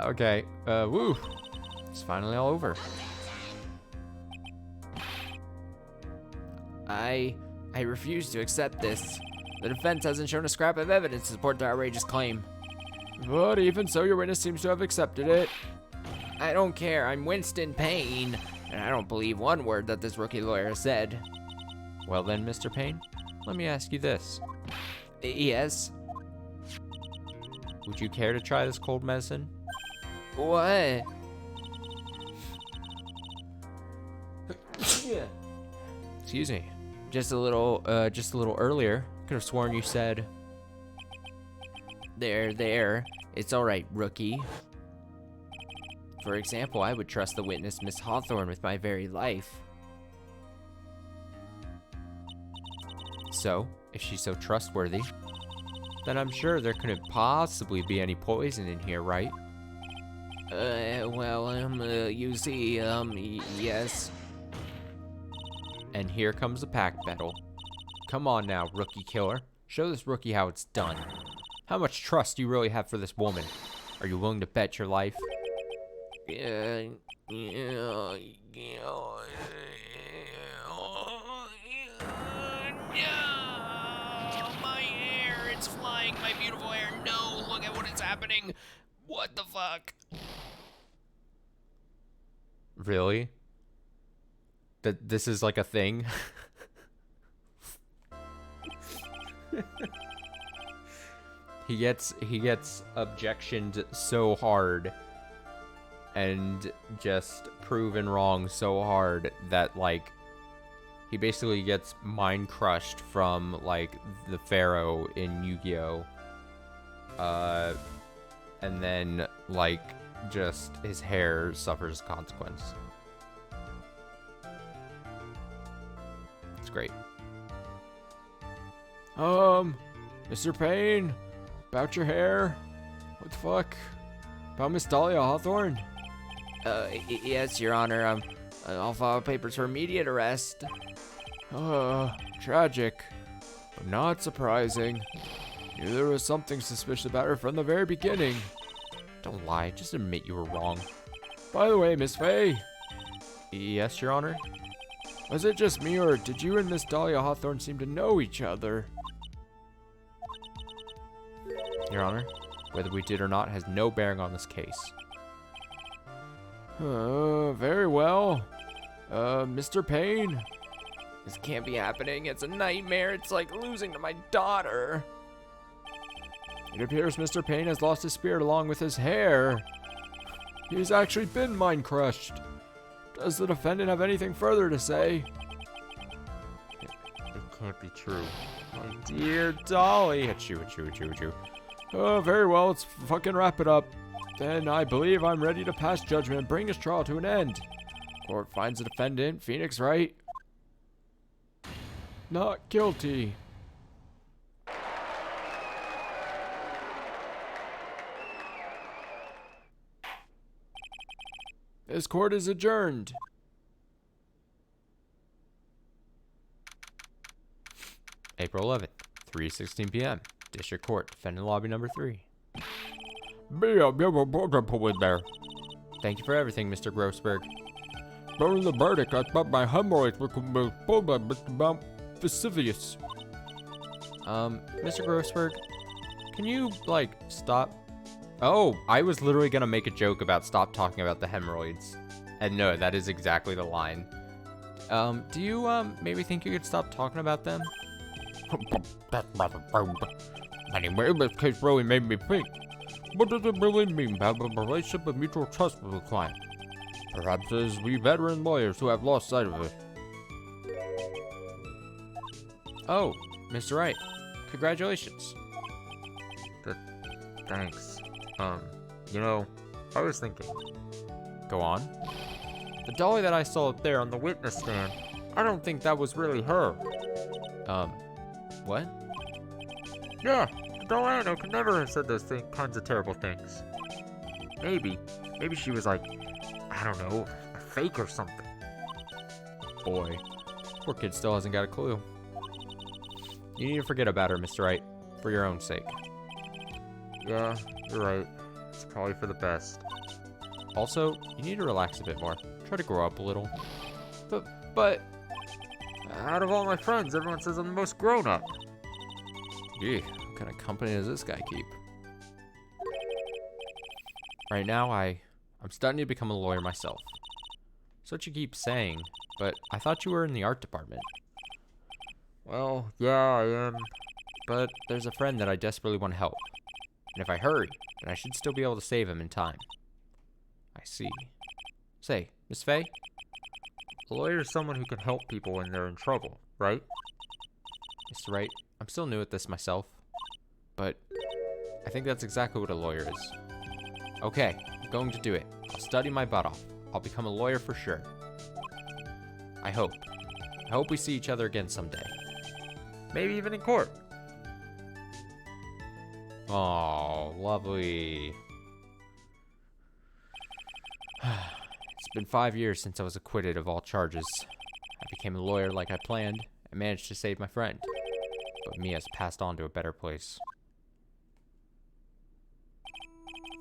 Okay. Woo. It's finally all over. I refuse to accept this. The defense hasn't shown a scrap of evidence to support the outrageous claim. but even so, your witness seems to have accepted it. I don't care. I'm Winston Payne, and I don't believe one word that this rookie lawyer said. Well then, Mr. Payne, let me ask you this. Yes? Would you care to try this cold medicine? What? Excuse me. Just a little earlier, could have sworn you said. There. It's all right, rookie. For example, I would trust the witness, Miss Hawthorne, with my very life. So, if she's so trustworthy, then I'm sure there couldn't possibly be any poison in here, right? You see, yes. And here comes the pack battle. Come on now, rookie killer. Show this rookie how it's done. How much trust do you really have for this woman? Are you willing to bet your life? My hair, it's flying, my beautiful hair. No, look at what is happening. What the fuck? Really? That this is like a thing? He gets objectioned so hard and just proven wrong so hard that like he basically gets mind crushed from like the Pharaoh in Yu-Gi-Oh! And then like just his hair suffers consequence. It's great. Mr. Payne, about your hair? What the fuck? About Miss Dahlia Hawthorne? Yes, Your Honor. I'll file papers for immediate arrest. Tragic, but not surprising. Knew there was something suspicious about her from the very beginning. Don't lie, just admit you were wrong. By the way, Miss Faye, Yes, Your Honor? was it just me or did you and Miss Dahlia Hawthorne seem to know each other? Your Honor, whether we did or not has no bearing on this case. Very well. Mr. Payne? This can't be happening. It's a nightmare. It's like losing to my daughter. It appears Mr. Payne has lost his spirit along with his hair. He's actually been mind crushed. Does the defendant have anything further to say? It can't be true. My dear Dolly. Achoo. Oh, very well. Let's fucking wrap it up. Then I believe I'm ready to pass judgment and bring his trial to an end. Court finds the defendant, Phoenix Wright, not guilty. This court is adjourned. April 11th, 3:16 p.m. District Court, defendant lobby number 3. Be a with there. Thank you for everything, Mr. Grossberg. During the verdict, I thought my hemorrhoids were about Vesuvius. Mr. Grossberg, can you, like, stop? Oh, I was literally gonna make a joke about stop talking about the hemorrhoids. And no, that is exactly the line. Do you, maybe think you could stop talking about them? That's rather rude. Anyway, this case really made me think. What does it really mean to have a relationship of mutual trust with a client? Perhaps it is we veteran lawyers who have lost sight of it. Oh, Mr. Wright, congratulations. Thanks. You know, I was thinking, Go on. the dolly that I saw up there on the witness stand, I don't think that was really her. What? Yeah, the doll I know could never have said those kinds of terrible things. Maybe she was like, I don't know, a fake or something. Boy, poor kid still hasn't got a clue. You need to forget about her, Mr. Wright, for your own sake. Yeah, you're right. It's probably for the best. Also, you need to relax a bit more. Try to grow up a little. But out of all my friends, everyone says I'm the most grown up. Yeah, what kind of company does this guy keep? Right now, I'm studying to become a lawyer myself. That's what you keep saying, but I thought you were in the art department. Well, yeah, I am. But there's a friend that I desperately want to help. And if I hurry, then I should still be able to save him in time. I see. Say, Miss Faye? A lawyer is someone who can help people when they're in trouble, right? Mr. Wright, I'm still new at this myself. But I think that's exactly what a lawyer is. Okay, I'm going to do it. I'll study my butt off. I'll become a lawyer for sure. I hope we see each other again someday. Maybe even in court. Oh, lovely. It's been 5 years since I was acquitted of all charges. I became a lawyer like I planned and managed to save my friend. But Mia's passed on to a better place.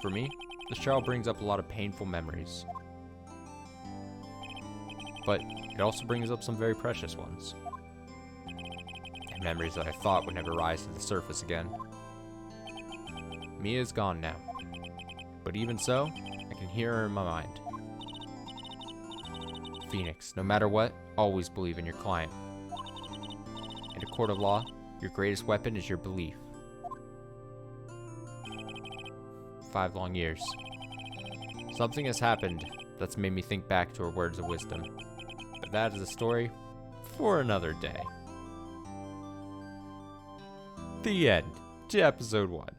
For me, this trial brings up a lot of painful memories. But it also brings up some very precious ones. And memories that I thought would never rise to the surface again. Mia is gone now. But even so, I can hear her in my mind. Phoenix, no matter what, always believe in your client. In a court of law, your greatest weapon is your belief. 5 long years. Something has happened that's made me think back to her words of wisdom. But that is a story for another day. The end to episode 1.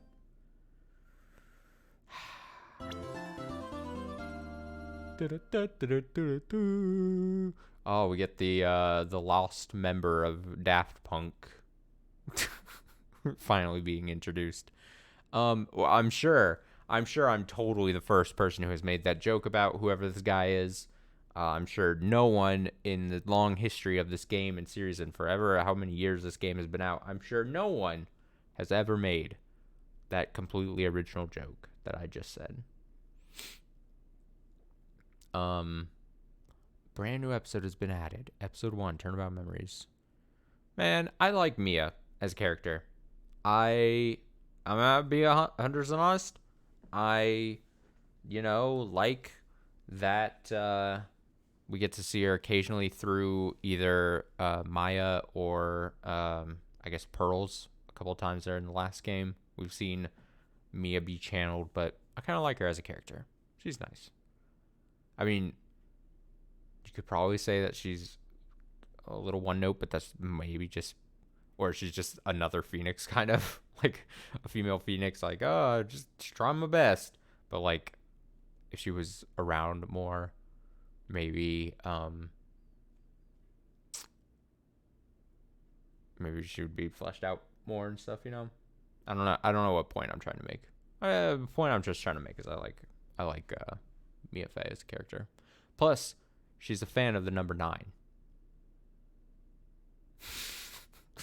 Oh, we get the lost member of Daft Punk finally being introduced. Well, I'm sure I'm totally the first person who has made that joke about whoever this guy is. I'm sure no one in the long history of this game and series and forever, how many years this game has been out, I'm sure no one has ever made that completely original joke that I just said. Brand new episode has been added. Episode 1, Turnabout Memories. Man, I like Mia as a character. I'm gonna be 100% honest. I, like that we get to see her occasionally through either Maya or I guess Pearls a couple of times there in the last game. We've seen Mia be channeled, but I kind of like her as a character. She's nice. I mean, you could probably say that she's a little one note, but that's maybe just, or she's just another Phoenix, kind of like a female Phoenix, like, oh, just trying my best. But like, if she was around more, maybe she would be fleshed out more and stuff, I don't know what point I'm trying to make. The point I'm just trying to make is I like Mia Fey as a character. Plus, she's a fan of the number 9.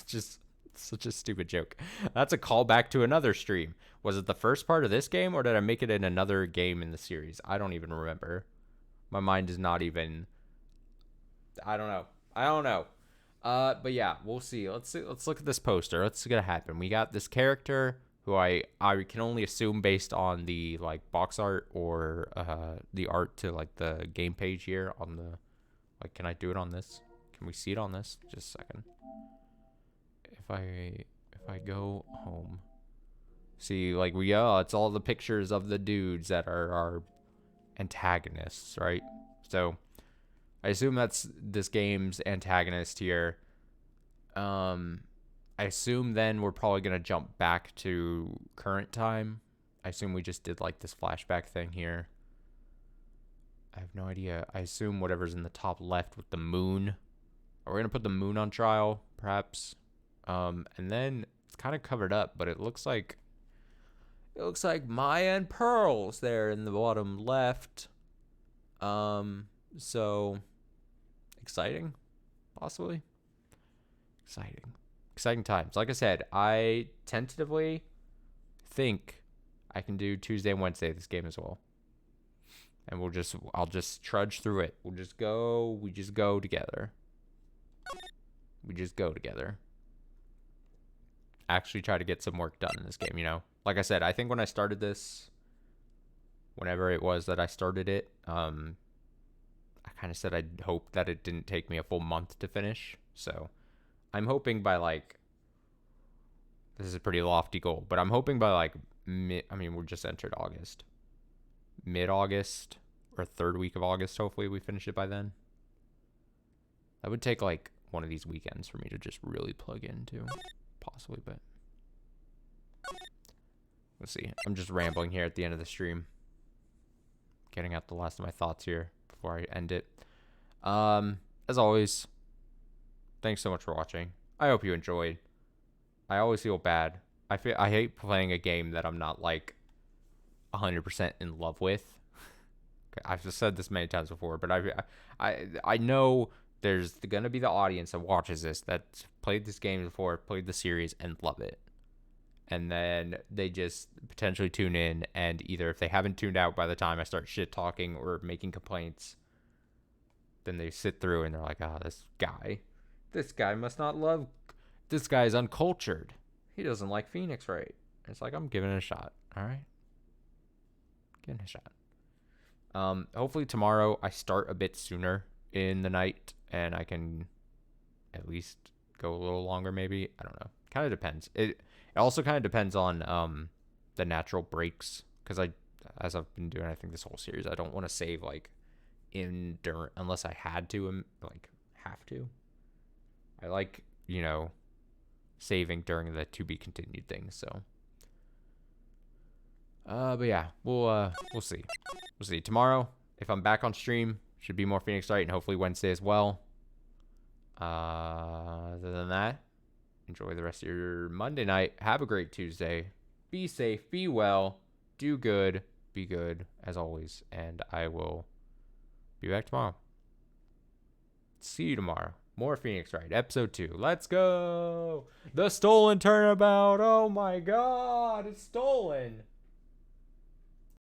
Just Such a stupid joke. That's a callback to another stream. Was it the first part of this game, or did I make it in another game in the series? I don't even remember. My mind is not even... I don't know. But yeah, we'll see. Let's look at this poster. Let's see what happen. We got this character who I can only assume based on the like box art or the art to like the game page here on the like. Can I do it on this? Can we see it on this? Just a second. If I go home, see like it's all the pictures of the dudes that are our antagonists, right? So I assume that's this game's antagonist here. I assume then we're probably gonna jump back to current time. I assume we just did like this flashback thing here. I have no idea. I assume whatever's in the top left with the moon. Are we gonna put the moon on trial, perhaps? And then it's kind of covered up, but it looks like Maya and Pearl's there in the bottom left. So exciting, possibly. Exciting times. Like I said, I tentatively think I can do Tuesday and Wednesday this game as well. And I'll just trudge through it. We just go together. Actually try to get some work done in this game, you know. Like I said, I think when I started this, whenever it was that I started it, I kind of said I'd hope that it didn't take me a full month to finish. So I'm hoping by like, this is a pretty lofty goal, but I'm hoping by like we're just entered August. Mid-August or third week of August, hopefully we finish it by then. That would take like one of these weekends for me to just really plug into, possibly, but we'll see. I'm just rambling here at the end of the stream. Getting out the last of my thoughts here before I end it. As always, thanks so much for watching. I hope you enjoyed. I always feel bad. I hate playing a game that I'm not like 100% in love with. I've just said this many times before, but I know there's gonna be the audience that watches this that's played this game before, played the series, and love it. And then they just potentially tune in, and either if they haven't tuned out by the time I start shit talking or making complaints, then they sit through and they're like, this guy must not love, this guy's uncultured. He doesn't like Phoenix Wright. It's like, I'm giving it a shot. All right. Giving it a shot. Hopefully tomorrow I start a bit sooner in the night and I can at least go a little longer maybe. I don't know. Kind of depends. It also kind of depends on the natural breaks, because as I've been doing I think this whole series, I don't want to save like unless I had to have to. I like, saving during the to be continued thing, so but yeah, we'll see. We'll see. Tomorrow, if I'm back on stream, should be more Phoenix Wright, and hopefully Wednesday as well. Other than that, enjoy the rest of your Monday night. Have a great Tuesday. Be safe, be well, do good, be good as always, and I will be back tomorrow. See you tomorrow. More Phoenix Wright, episode 2. Let's go! The stolen turnabout! Oh my god, it's stolen!